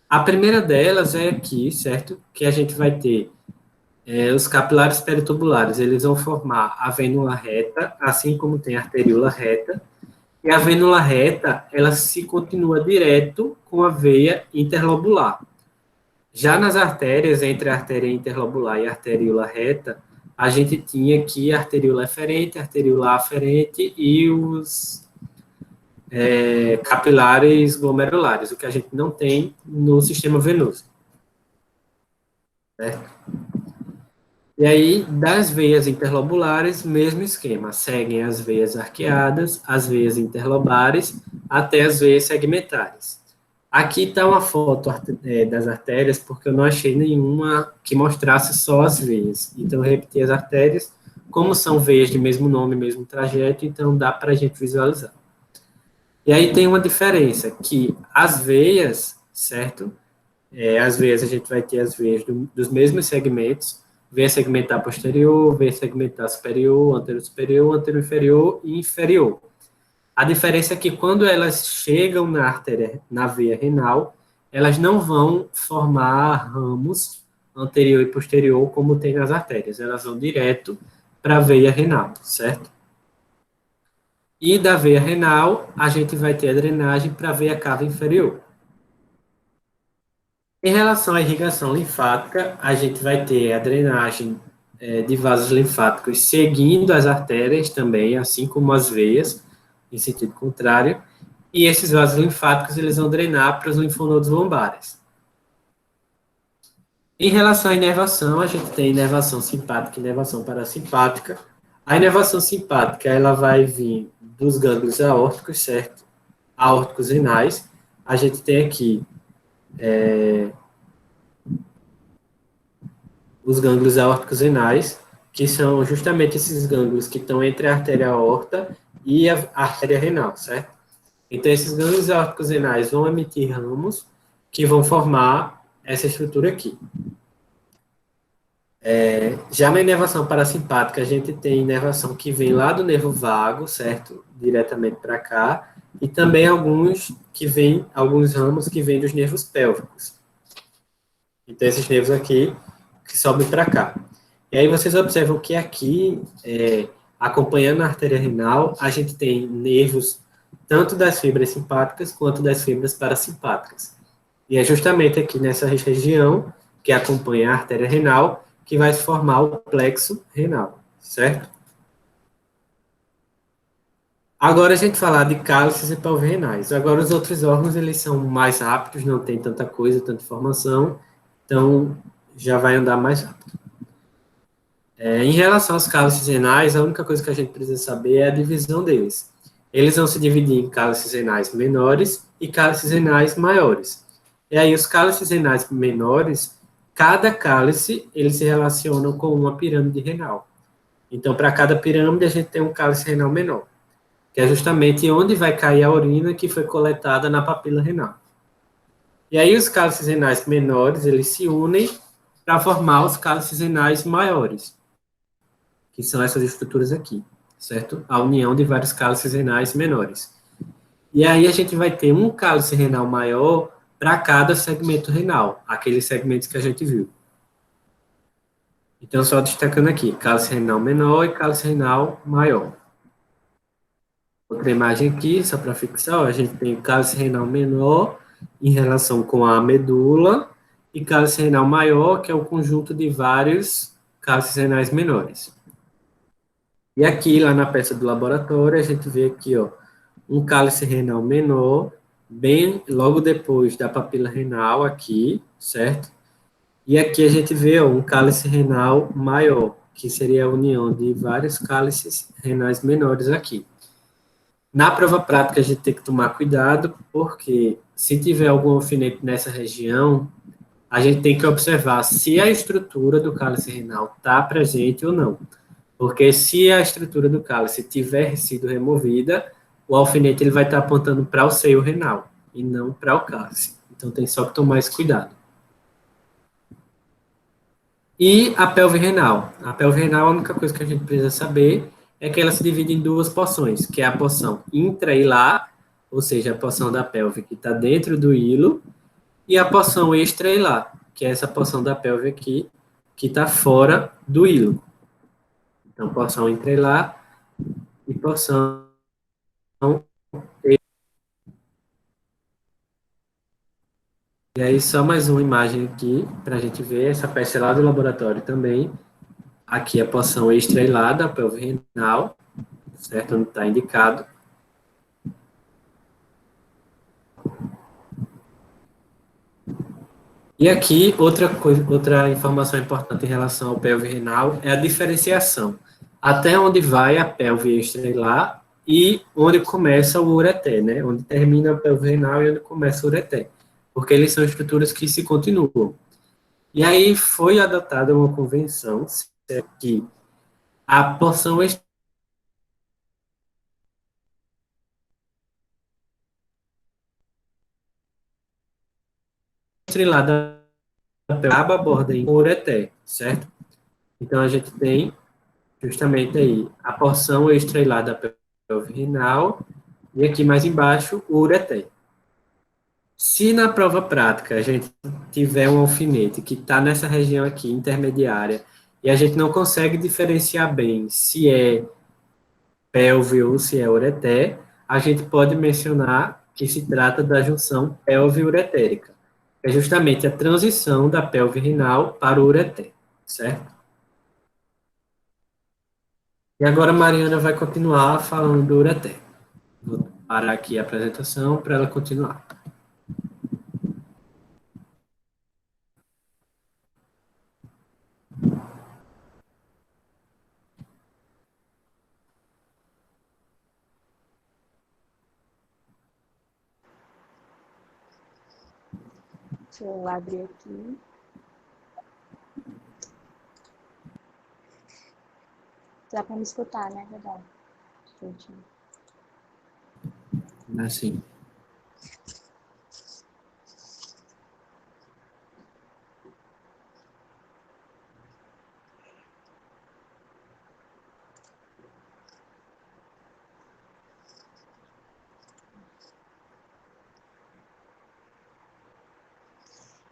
A primeira delas é aqui, certo? Que a gente vai ter os capilares peritubulares, eles vão formar a vênula reta, assim como tem a arteríola reta, e a vênula reta, ela se continua direto com a veia interlobular. Já nas artérias, entre a artéria interlobular e a arteríola reta, a gente tinha aqui a arteríola eferente, a arteríola aferente e os capilares glomerulares, o que a gente não tem no sistema venoso. Certo? E aí, das veias interlobulares, mesmo esquema, seguem as veias arqueadas, as veias interlobares, até as veias segmentares. Aqui está uma foto das artérias, porque eu não achei nenhuma que mostrasse só as veias. Então, eu repeti as artérias, como são veias de mesmo nome, mesmo trajeto, então dá para a gente visualizar. E aí tem uma diferença, que as veias, certo? As veias, a gente vai ter as veias dos mesmos segmentos, veia segmentar posterior, veia segmentar superior, anterior inferior e inferior. A diferença é que quando elas chegam na artéria, na veia renal, elas não vão formar ramos anterior e posterior como tem nas artérias, elas vão direto para a veia renal, certo? E da veia renal, a gente vai ter a drenagem para a veia cava inferior. Em relação à irrigação linfática, a gente vai ter a drenagem de vasos linfáticos seguindo as artérias também, assim como as veias, em sentido contrário, e esses vasos linfáticos eles vão drenar para os linfonodos lombares. Em relação à inervação, a gente tem inervação simpática e inervação parasimpática. A inervação simpática, ela vai vir dos gânglios aórticos, certo? Aórticos renais. A gente tem aqui os gânglios aórticos renais, que são justamente esses gânglios que estão entre a artéria aorta e a artéria renal, certo? Então, esses gânglios aórticos renais vão emitir ramos que vão formar essa estrutura aqui. Já na inervação parasimpática, a gente tem inervação que vem lá do nervo vago, certo? Diretamente para cá, e também alguns ramos que vêm dos nervos pélvicos. Então, esses nervos aqui que sobem para cá. E aí vocês observam que aqui, acompanhando a artéria renal, a gente tem nervos tanto das fibras simpáticas quanto das fibras parasimpáticas. E é justamente aqui nessa região que acompanha a artéria renal que vai se formar o plexo renal, certo? Agora a gente falar de cálices e pelvis renais. Agora os outros órgãos, eles são mais rápidos, não tem tanta coisa, tanta informação, então já vai andar mais rápido. Em relação aos cálices renais, a única coisa que a gente precisa saber é a divisão deles. Eles vão se dividir em cálices renais menores e cálices renais maiores. E aí, os cálices renais menores, cada cálice, eles se relacionam com uma pirâmide renal. Então, para cada pirâmide, a gente tem um cálice renal menor, que é justamente onde vai cair a urina que foi coletada na papila renal. E aí, os cálices renais menores, eles se unem para formar os cálices renais maiores, que são essas estruturas aqui, certo? A união de vários cálices renais menores. E aí a gente vai ter um cálice renal maior para cada segmento renal, aqueles segmentos que a gente viu. Então, só destacando aqui, cálice renal menor e cálice renal maior. Outra imagem aqui, só para fixar, ó, a gente tem cálice renal menor em relação com a medula e cálice renal maior, que é o conjunto de vários cálices renais menores. E aqui, lá na peça do laboratório, a gente vê aqui, ó, um cálice renal menor, bem logo depois da papila renal aqui, certo? E aqui a gente vê, ó, um cálice renal maior, que seria a união de vários cálices renais menores aqui. Na prova prática, a gente tem que tomar cuidado, porque se tiver algum alfinete nessa região, a gente tem que observar se a estrutura do cálice renal está presente ou não. Porque se a estrutura do cálice tiver sido removida, o alfinete ele vai estar apontando para o seio renal e não para o cálice. Então tem só que tomar esse cuidado. E a pelve renal. A pelve renal, a única coisa que a gente precisa saber é que ela se divide em duas porções, que é a porção intra-hilar, ou seja, a porção da pelve que está dentro do hilo, e a porção extra-hilar, que é essa porção da pelve aqui, que está fora do hilo. Então, porção intra-hilar e porção. E aí, só mais uma imagem aqui, para a gente ver essa peça lá do laboratório também. Aqui a porção extra-hilar da pelve renal, certo? Onde está indicado. E aqui, outra informação importante em relação ao pelve renal é a diferenciação. Até onde vai a pelve extra-hilar e onde começa o ureter, né? Onde termina a pelve renal e onde começa o ureter. Porque eles são estruturas que se continuam. E aí foi adotada uma convenção que a porção extra-hilar da pelve aborda em ureter, certo? Então, a gente tem justamente aí a porção extrahilar da pelve renal e aqui mais embaixo o ureter. Se na prova prática a gente tiver um alfinete que está nessa região aqui, intermediária, e a gente não consegue diferenciar bem se é pelve ou se é ureter, a gente pode mencionar que se trata da junção pelve-uretérica. É justamente a transição da pelve renal para o ureter, certo? E agora a Mariana vai continuar falando do ureter. Vou parar aqui a apresentação para ela continuar. Deixa eu abrir aqui. Dá para me escutar, né? Verdade. Assim.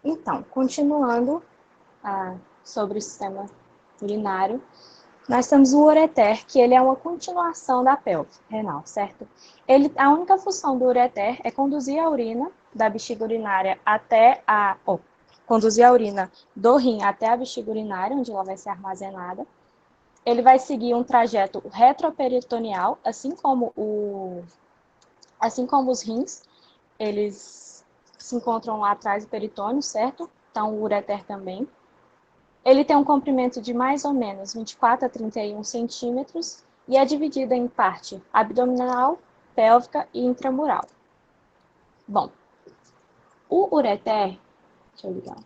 Então, continuando sobre o sistema urinário, nós temos o ureter, que ele é uma continuação da pelve renal, certo? A única função do ureter é conduzir a urina da bexiga urinária conduzir a urina do rim até a bexiga urinária, onde ela vai ser armazenada. Ele vai seguir um trajeto retroperitoneal, assim como os rins, eles se encontram lá atrás do peritônio, certo? Então, o ureter também. Ele tem um comprimento de mais ou menos 24 a 31 centímetros e é dividido em parte abdominal, pélvica e intramural. Bom, o ureter, deixa eu ligar.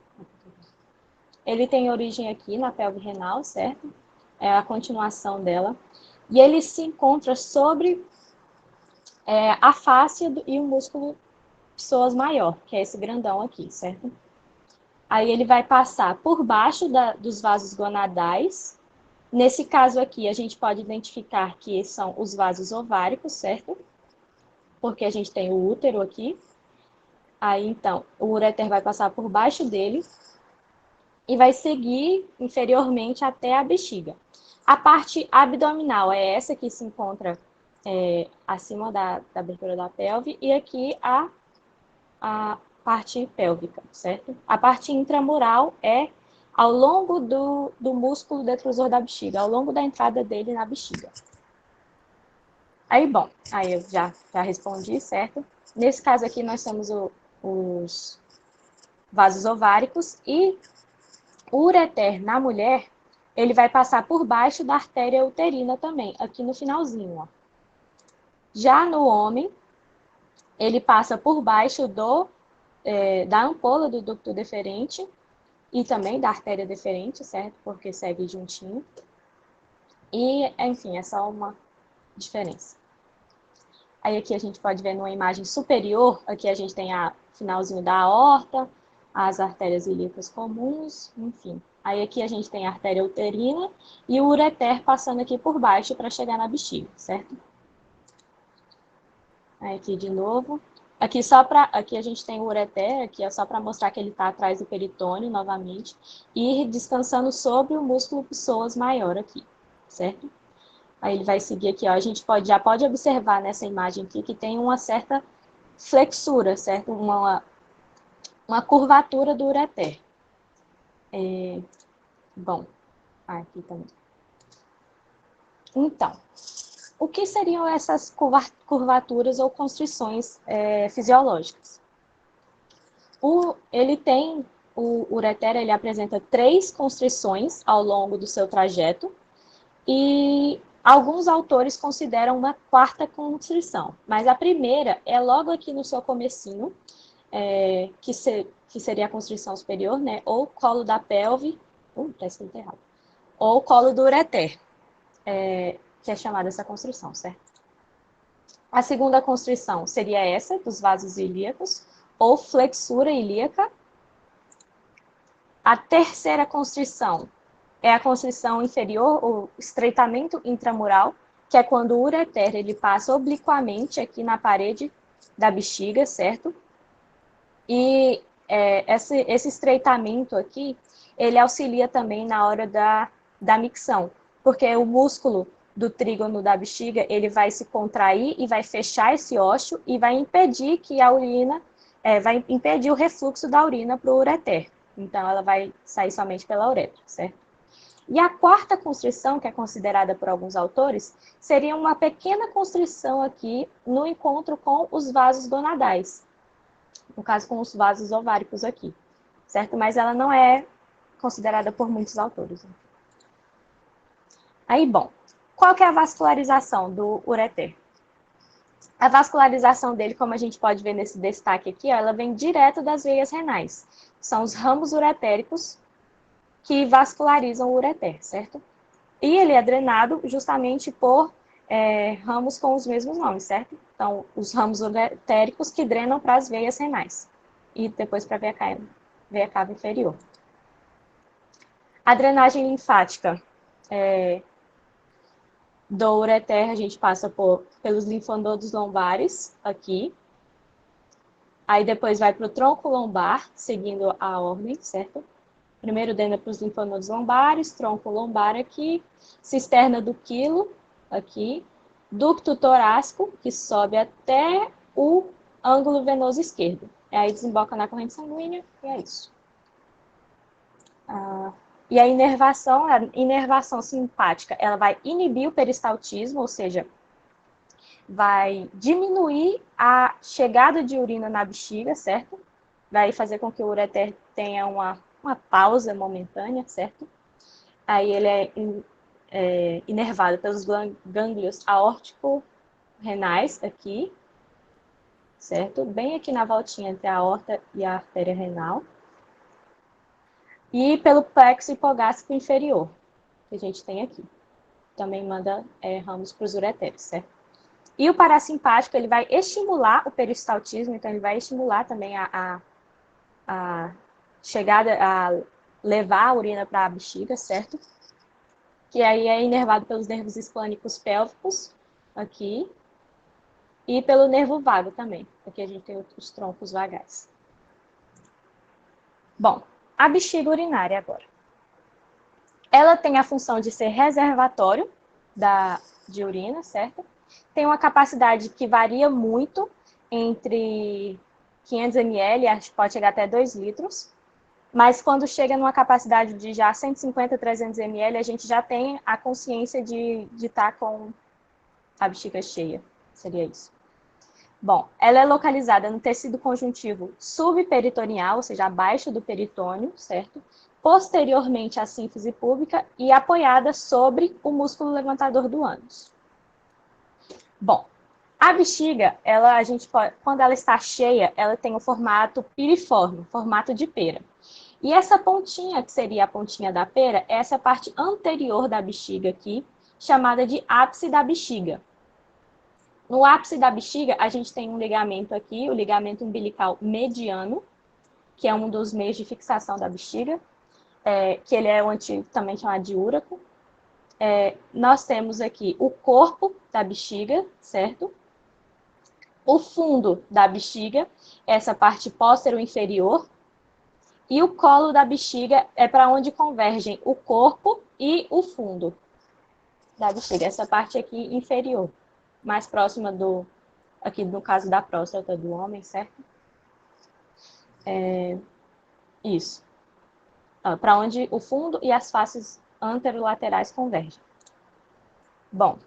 Ele tem origem aqui na pelve renal, certo? É a continuação dela. E ele se encontra sobre a fáscia e o músculo psoas maior, que é esse grandão aqui, certo? Aí ele vai passar por baixo dos vasos gonadais. Nesse caso aqui, a gente pode identificar que são os vasos ováricos, certo? Porque a gente tem o útero aqui. Aí, então, o ureter vai passar por baixo dele e vai seguir inferiormente até a bexiga. A parte abdominal é essa que se encontra acima da abertura da pelve e aqui a parte pélvica, certo? A parte intramural é ao longo do músculo detrusor da bexiga, ao longo da entrada dele na bexiga. Aí, bom, aí eu já respondi, certo? Nesse caso aqui, nós temos os vasos ováricos e o ureter na mulher, ele vai passar por baixo da artéria uterina também, aqui no finalzinho, ó. Já no homem, ele passa por baixo da ampola do ducto deferente e também da artéria deferente, certo? Porque segue juntinho. E, enfim, é só uma diferença. Aí aqui a gente pode ver numa imagem superior, aqui a gente tem o finalzinho da aorta, as artérias ilíacas comuns, enfim. Aí aqui a gente tem a artéria uterina e o ureter passando aqui por baixo para chegar na bexiga, certo? Aí aqui de novo. Aqui a gente tem o ureter, aqui é só para mostrar que ele está atrás do peritônio novamente e descansando sobre o músculo psoas maior aqui, certo? Aí ele vai seguir aqui, ó. A gente já pode observar nessa imagem aqui que tem uma certa flexura, certo? Uma curvatura do ureter. Bom, aqui também. Então, o que seriam essas curvaturas ou constrições fisiológicas? O ureter, ele apresenta 3 constrições ao longo do seu trajeto e alguns autores consideram uma 4ª constrição, mas a primeira é logo aqui no seu comecinho, que seria a constrição superior, né? Ou colo da pelve, tá escrito errado, ou colo do ureter, que é chamada essa constrição, certo? A segunda constrição seria essa, dos vasos ilíacos, ou flexura ilíaca. A terceira constrição é a constrição inferior, o estreitamento intramural, que é quando o ureter ele passa obliquamente aqui na parede da bexiga, certo? E esse estreitamento aqui, ele auxilia também na hora da micção, porque o músculo do trígono da bexiga, ele vai se contrair e vai fechar esse ósseo e vai impedir que a urina, vai impedir o refluxo da urina para o ureter. Então, ela vai sair somente pela uretra, certo? E a quarta constrição, que é considerada por alguns autores, seria uma pequena constrição aqui no encontro com os vasos gonadais, no caso com os vasos ováricos aqui, certo? Mas ela não é considerada por muitos autores. Aí, bom, qual que é a vascularização do ureter? A vascularização dele, como a gente pode ver nesse destaque aqui, ó, ela vem direto das veias renais. São os ramos uretéricos que vascularizam o ureter, certo? E ele é drenado justamente por ramos com os mesmos nomes, certo? Então, os ramos uretéricos que drenam para as veias renais e depois para a veia cava inferior. A drenagem linfática do ureter, a gente passa pelos linfonodos lombares, aqui. Aí depois vai para o tronco lombar, seguindo a ordem, certo? Primeiro drena para os linfonodos lombares, tronco lombar aqui, cisterna do quilo, aqui, ducto torácico, que sobe até o ângulo venoso esquerdo. Aí desemboca na corrente sanguínea, e é isso. E a inervação simpática, ela vai inibir o peristaltismo, ou seja, vai diminuir a chegada de urina na bexiga, certo? Vai fazer com que o ureter tenha uma pausa momentânea, certo? Aí ele é inervado pelos gânglios aórtico-renais aqui, certo? Bem aqui na voltinha entre a aorta e a artéria renal. E pelo plexo hipogástrico inferior, que a gente tem aqui. Também manda ramos para os ureteres, certo? E o parasimpático, ele vai estimular o peristaltismo, então ele vai estimular também a chegada, a levar a urina para a bexiga, certo? Que aí é inervado pelos nervos esplânicos pélvicos, aqui, e pelo nervo vago também. Aqui a gente tem os troncos vagais. Bom, a bexiga urinária agora. Ela tem a função de ser reservatório de urina, certo? Tem uma capacidade que varia muito entre 500 ml, acho que pode chegar até 2 litros. Mas quando chega numa capacidade de já 150, 300 ml, a gente já tem a consciência de estar com a bexiga cheia. Seria isso. Bom, ela é localizada no tecido conjuntivo subperitoneal, ou seja, abaixo do peritônio, certo? Posteriormente à sínfise púbica e apoiada sobre o músculo levantador do ânus. Bom, a bexiga, quando ela está cheia, ela tem o formato piriforme, formato de pera. E essa pontinha, que seria a pontinha da pera, é essa parte anterior da bexiga aqui, chamada de ápice da bexiga. No ápice da bexiga, a gente tem um ligamento aqui, o ligamento umbilical mediano, que é um dos meios de fixação da bexiga, que ele é o antigo também chamado de úraco. Nós temos aqui o corpo da bexiga, certo? O fundo da bexiga, essa parte póstero inferior, e o colo da bexiga é para onde convergem o corpo e o fundo da bexiga, essa parte aqui inferior, mais próxima aqui no caso da próstata do homem, certo? Isso. Para onde o fundo e as faces anterolaterais convergem. Bom,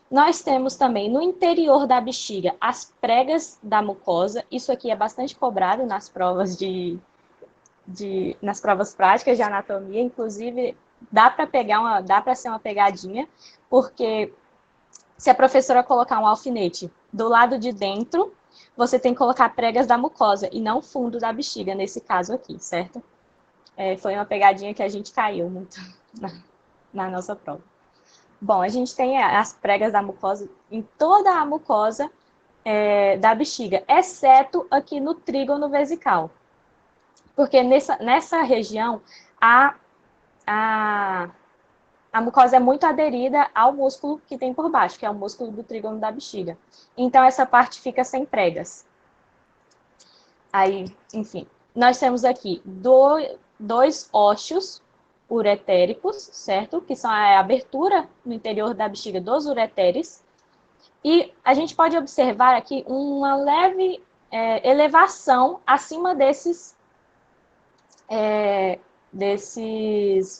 nós temos também no interior da bexiga as pregas da mucosa. Isso aqui é bastante cobrado nas provas nas provas práticas de anatomia, inclusive dá para ser uma pegadinha, porque se a professora colocar um alfinete do lado de dentro, você tem que colocar pregas da mucosa e não fundo da bexiga, nesse caso aqui, certo? Foi uma pegadinha que a gente caiu muito na nossa prova. Bom, a gente tem as pregas da mucosa em toda a mucosa da bexiga, exceto aqui no trígono vesical. Porque nessa região há a, a mucosa é muito aderida ao músculo que tem por baixo, que é o músculo do trígono da bexiga. Então, essa parte fica sem pregas. Aí, enfim, nós temos aqui dois ósseos uretéricos, certo? Que são a abertura no interior da bexiga dos ureteres. E a gente pode observar aqui uma leve elevação acima desses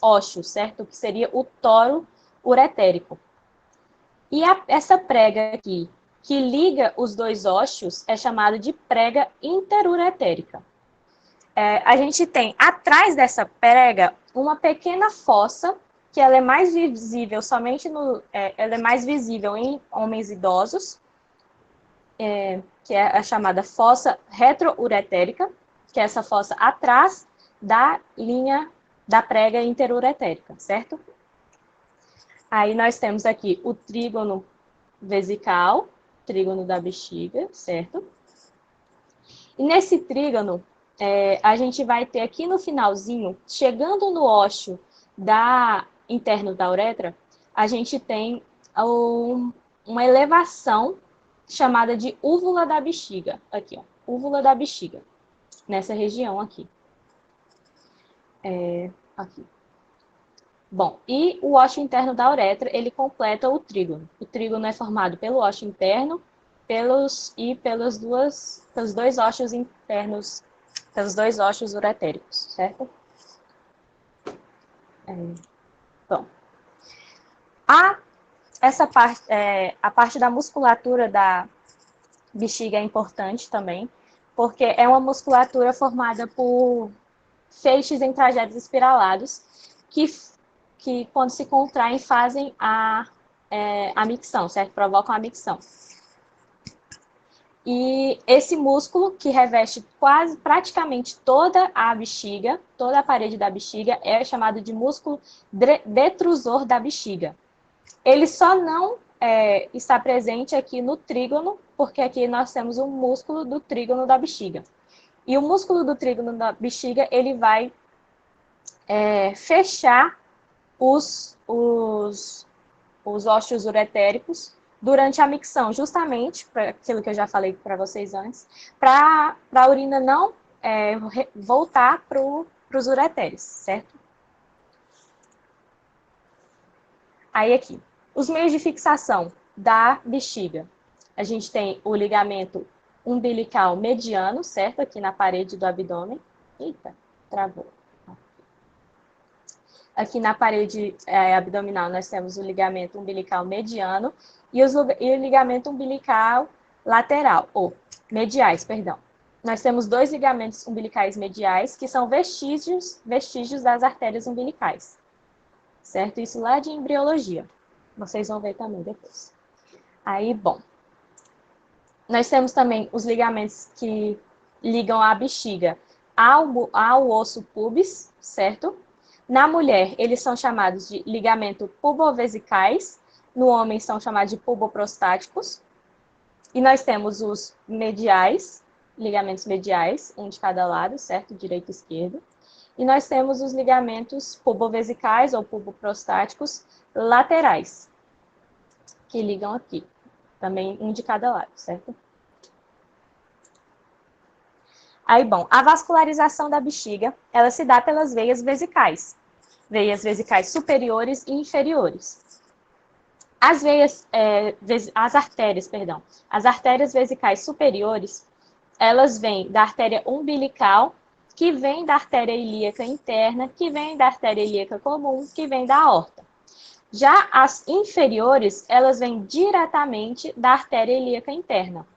ósseos, certo? Que seria o toro uretérico. E essa prega aqui, que liga os dois ósseos, é chamada de prega interuretérica. A gente tem atrás dessa prega uma pequena fossa, que ela é mais visível somente ela é mais visível em homens idosos, que é a chamada fossa retrouretérica, que é essa fossa atrás da linha da prega interuretérica, certo? Aí nós temos aqui o trígono vesical, trígono da bexiga, certo? E nesse trígono, a gente vai ter aqui no finalzinho, chegando no ósseo interno da uretra, a gente tem uma elevação chamada de úvula da bexiga. Aqui, ó, úvula da bexiga, nessa região aqui. Aqui. Bom, e o ósseo interno da uretra, ele completa o trígono. O trígono é formado pelo ósseo interno pelos dois ósseos internos, pelos dois ósseos uretéricos, certo? Bom, a parte da musculatura da bexiga é importante também, porque é uma musculatura formada por feixes em trajetos espiralados que quando se contraem, fazem a micção, certo? Provocam a micção. E esse músculo, que reveste praticamente toda a bexiga, toda a parede da bexiga, é chamado de músculo detrusor da bexiga. Ele só não está presente aqui no trígono, porque aqui nós temos um músculo do trígono da bexiga. E o músculo do trígono da bexiga, ele vai fechar os ósseos uretéricos durante a micção, justamente, para aquilo que eu já falei para vocês antes, para a urina não voltar para os ureteres, certo? Aí aqui, os meios de fixação da bexiga. A gente tem o ligamento umbilical mediano, certo? Aqui na parede do abdômen. Eita, travou. Aqui na parede abdominal nós temos o ligamento umbilical mediano e o ligamento umbilical lateral, ou mediais, perdão. Nós temos dois ligamentos umbilicais mediais, que são vestígios das artérias umbilicais. Certo? Isso lá de embriologia. Vocês vão ver também depois. Aí, bom. Nós temos também os ligamentos que ligam a bexiga ao osso pubis, certo? Na mulher, eles são chamados de ligamento pubovesicais. No homem, são chamados de puboprostáticos. E nós temos os mediais, ligamentos mediais, um de cada lado, certo? Direito e esquerdo. E nós temos os ligamentos pubovesicais ou puboprostáticos laterais, que ligam aqui. Também um de cada lado, certo? Aí, bom, a vascularização da bexiga, ela se dá pelas veias vesicais superiores e inferiores. As artérias vesicais superiores, elas vêm da artéria umbilical, que vem da artéria ilíaca interna, que vem da artéria ilíaca comum, que vem da aorta. Já as inferiores, elas vêm diretamente da artéria ilíaca interna,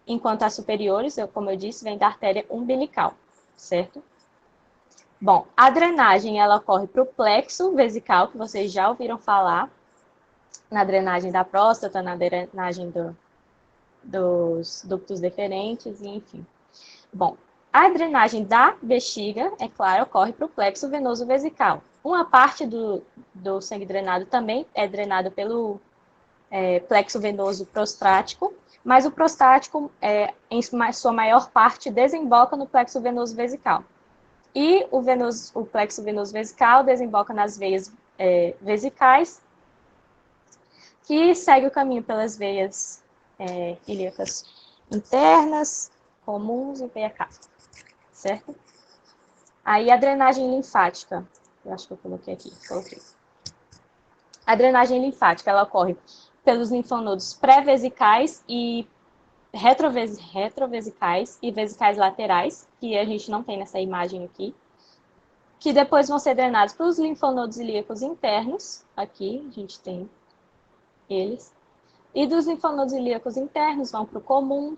enquanto as superiores, como eu disse, vêm da artéria umbilical, certo? Bom, a drenagem, ela ocorre para o plexo vesical, que vocês já ouviram falar, na drenagem da próstata, na drenagem dos ductos deferentes, enfim. Bom, a drenagem da bexiga, é claro, ocorre para o plexo venoso vesical. Uma parte do sangue drenado também é drenado pelo plexo venoso prostático, mas o prostático, em sua maior parte, desemboca no plexo venoso vesical. E o plexo venoso vesical desemboca nas veias vesicais, que segue o caminho pelas veias ilíacas internas, comuns e veia cava, certo? Aí a drenagem linfática, eu acho que eu coloquei aqui, coloquei. A drenagem linfática, ela ocorre pelos linfonodos pré-vesicais e retrovesicais e vesicais laterais, que a gente não tem nessa imagem aqui, que depois vão ser drenados para os linfonodos ilíacos internos, aqui a gente tem eles, e dos linfonodos ilíacos internos vão para o comum,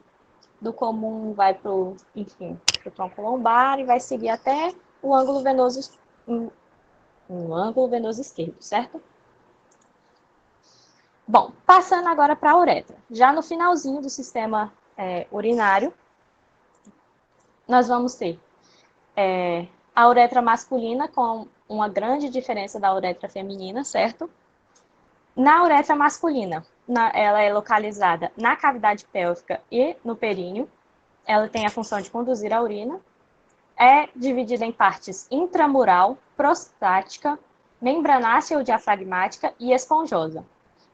do comum vai para o, enfim, para o tronco lombar e vai seguir até o ângulo venoso, um ângulo venoso esquerdo, certo? Bom, passando agora para a uretra. Já no finalzinho do sistema urinário, nós vamos ter a uretra masculina com uma grande diferença da uretra feminina, certo? Na uretra masculina, ela é localizada na cavidade pélvica e no períneo. Ela tem a função de conduzir a urina. É dividida em partes intramural, prostática, membranácea ou diafragmática e esponjosa.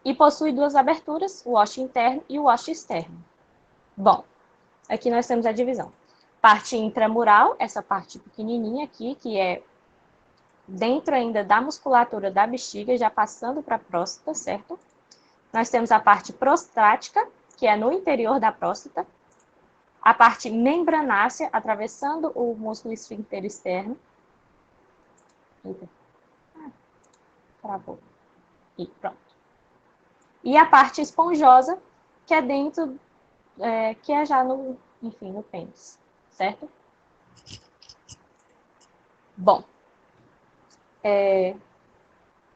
E possui duas aberturas, o ósseo interno e o ósseo externo. Bom, aqui nós temos a divisão. Parte intramural, essa parte pequenininha aqui, que é dentro ainda da musculatura da bexiga, já passando para a próstata, certo? Nós temos a parte prostática, que é no interior da próstata. A parte membranácea, atravessando o músculo esfíncter externo. Eita. Travou. E pronto. E a parte esponjosa, que é dentro, que é já no, enfim, no pênis, certo? Bom,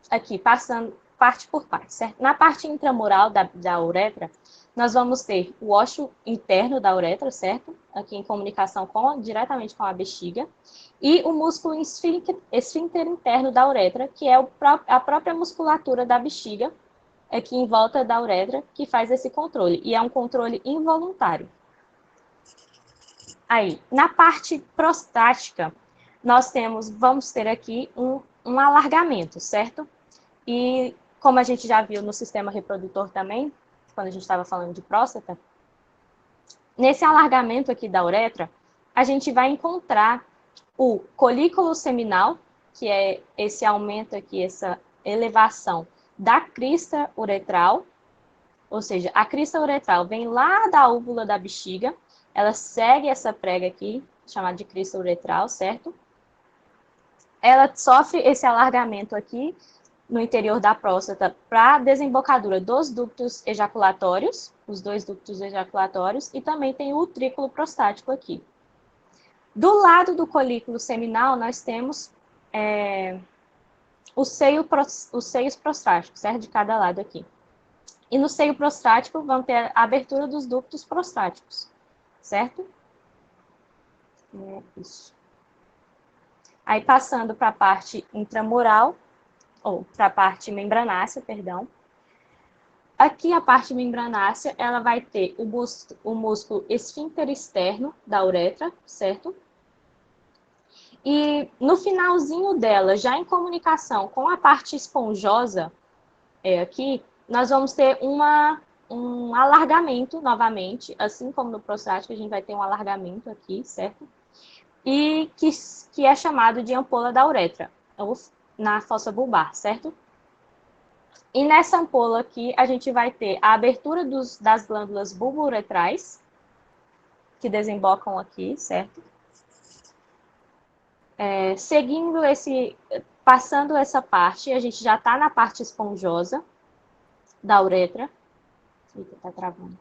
aqui, passando parte por parte, certo? Na parte intramural da uretra, nós vamos ter o ósseo interno da uretra, certo? Aqui em comunicação diretamente com a bexiga. E o músculo esfíncter interno da uretra, que é a própria musculatura da bexiga, aqui em volta da uretra, que faz esse controle. E é um controle involuntário. Aí, na parte prostática, nós vamos ter aqui um alargamento, certo? E como a gente já viu no sistema reprodutor também, quando a gente estava falando de próstata, nesse alargamento aqui da uretra, a gente vai encontrar o colículo seminal, que é esse aumento aqui, essa elevação da crista uretral, ou seja, a crista uretral vem lá da úvula da bexiga, ela segue essa prega aqui, chamada de crista uretral, certo? Ela sofre esse alargamento aqui no interior da próstata para a desembocadura dos ductos ejaculatórios, os dois ductos ejaculatórios, e também tem o utrículo prostático aqui. Do lado do colículo seminal, nós temos os seios prostáticos, certo? De cada lado aqui. E no seio prostático, vão ter a abertura dos ductos prostáticos, certo? Isso. Aí, passando para a parte intramural, ou para a parte membranácea, perdão. Aqui, a parte membranácea, ela vai ter o músculo esfíncter externo da uretra, certo? E no finalzinho dela, já em comunicação com a parte esponjosa, aqui, nós vamos ter um alargamento novamente, assim como no prostático, a gente vai ter um alargamento aqui, certo? E que é chamado de ampola da uretra, ou na fossa bulbar, certo? E nessa ampola aqui, a gente vai ter a abertura das glândulas bulbouretrais, que desembocam aqui, certo? Passando essa parte, a gente já está na parte esponjosa da uretra. Eita, tá travando.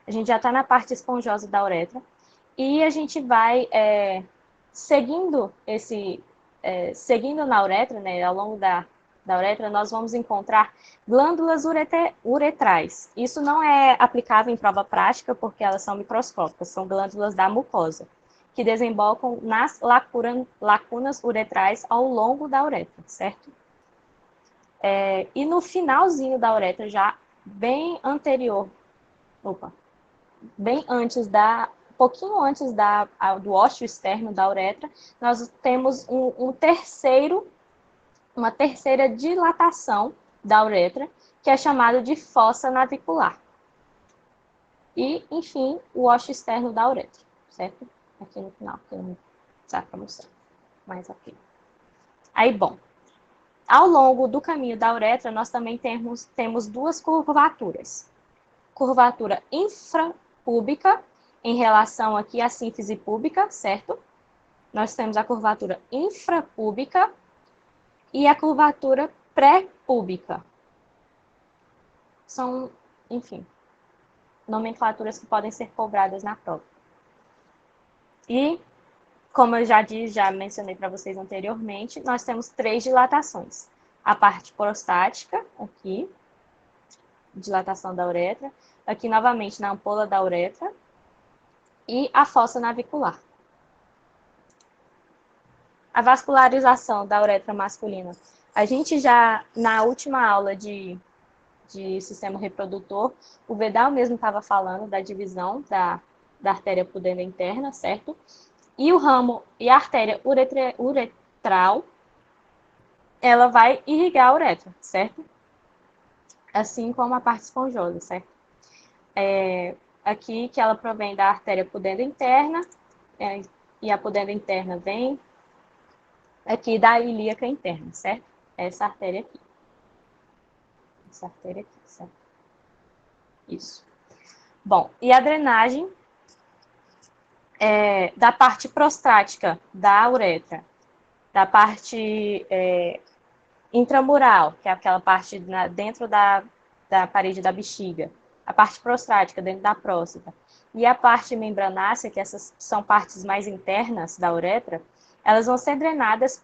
A gente já está na parte esponjosa da uretra. E a gente vai seguindo na uretra, né, ao longo da uretra, nós vamos encontrar glândulas uretrais. Isso não é aplicável em prova prática, porque elas são microscópicas, são glândulas da mucosa, que desembocam nas lacunas uretrais ao longo da uretra, certo? E no finalzinho da uretra, já bem antes da pouquinho antes do ósseo externo da uretra, nós temos uma terceira dilatação da uretra, que é chamado de fossa navicular. E, enfim, o ósseo externo da uretra, certo? Aqui no final, que eu não dá para mostrar mais aqui. Aí, bom, ao longo do caminho da uretra, nós também temos duas curvaturas. Curvatura infrapúbica, em relação aqui à sínfise púbica, certo? Nós temos a curvatura infrapúbica e a curvatura pré-púbica. São, enfim, nomenclaturas que podem ser cobradas na prova. E, como eu já mencionei para vocês anteriormente, nós temos 3 dilatações. A parte prostática, aqui, dilatação da uretra, aqui novamente na ampola da uretra, e a fossa navicular. A vascularização da uretra masculina. A gente já, na última aula de sistema reprodutor, o Vedal mesmo estava falando da divisão da artéria pudenda interna, certo? E o ramo e a artéria uretral, ela vai irrigar a uretra, certo? Assim como a parte esponjosa, certo? Aqui que ela provém da artéria pudenda interna, e a pudenda interna vem aqui da ilíaca interna, certo? Essa artéria aqui. Essa artéria aqui, certo? Isso. Bom, e a drenagem da parte prostática da uretra, da parte intramural, que é aquela parte dentro da parede da bexiga, a parte prostática dentro da próstata, e a parte membranácea, que essas são partes mais internas da uretra, elas vão ser drenadas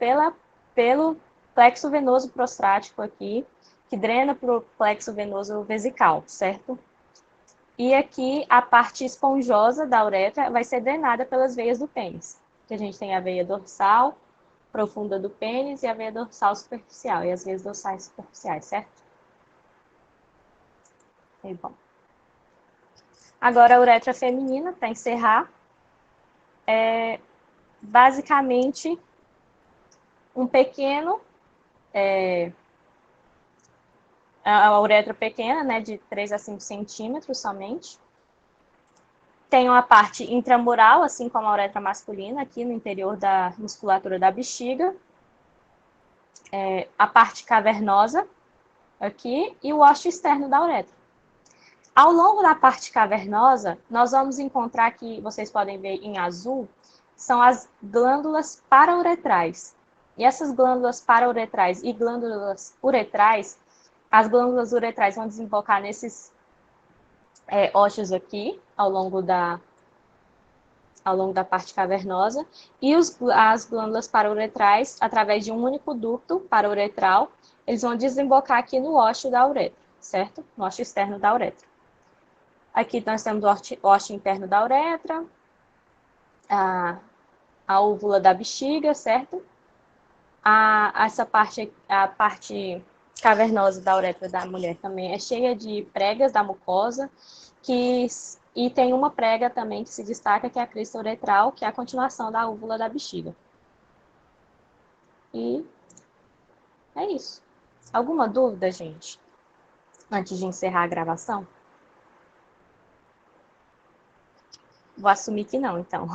pelo plexo venoso prostático aqui, que drena para o plexo venoso vesical, certo? E aqui a parte esponjosa da uretra vai ser drenada pelas veias do pênis, que a gente tem a veia dorsal profunda do pênis e a veia dorsal superficial, e as veias dorsais superficiais, certo? E, bom. Agora a uretra feminina, para encerrar, basicamente um pequeno, a uretra pequena, né, de 3 a 5 centímetros somente. Tem uma parte intramural, assim como a uretra masculina, aqui no interior da musculatura da bexiga. A parte cavernosa, aqui, e o ósseo externo da uretra. Ao longo da parte cavernosa, nós vamos encontrar aqui, vocês podem ver em azul, são as glândulas parauretrais. E essas glândulas parauretrais e glândulas uretrais, as glândulas uretrais vão desembocar nesses ósseos aqui, ao longo da parte cavernosa, e as glândulas parauretrais, através de um único ducto parauretral, eles vão desembocar aqui no ósseo da uretra, certo? No ósseo externo da uretra. Aqui nós temos o ósseo interno da uretra, a úvula da bexiga, certo? Essa parte, a parte cavernosa da uretra da mulher também é cheia de pregas da mucosa, e tem uma prega também que se destaca, que é a crista uretral, que é a continuação da úvula da bexiga. E é isso. Alguma dúvida, gente? Antes de encerrar a gravação? Vou assumir que não, então.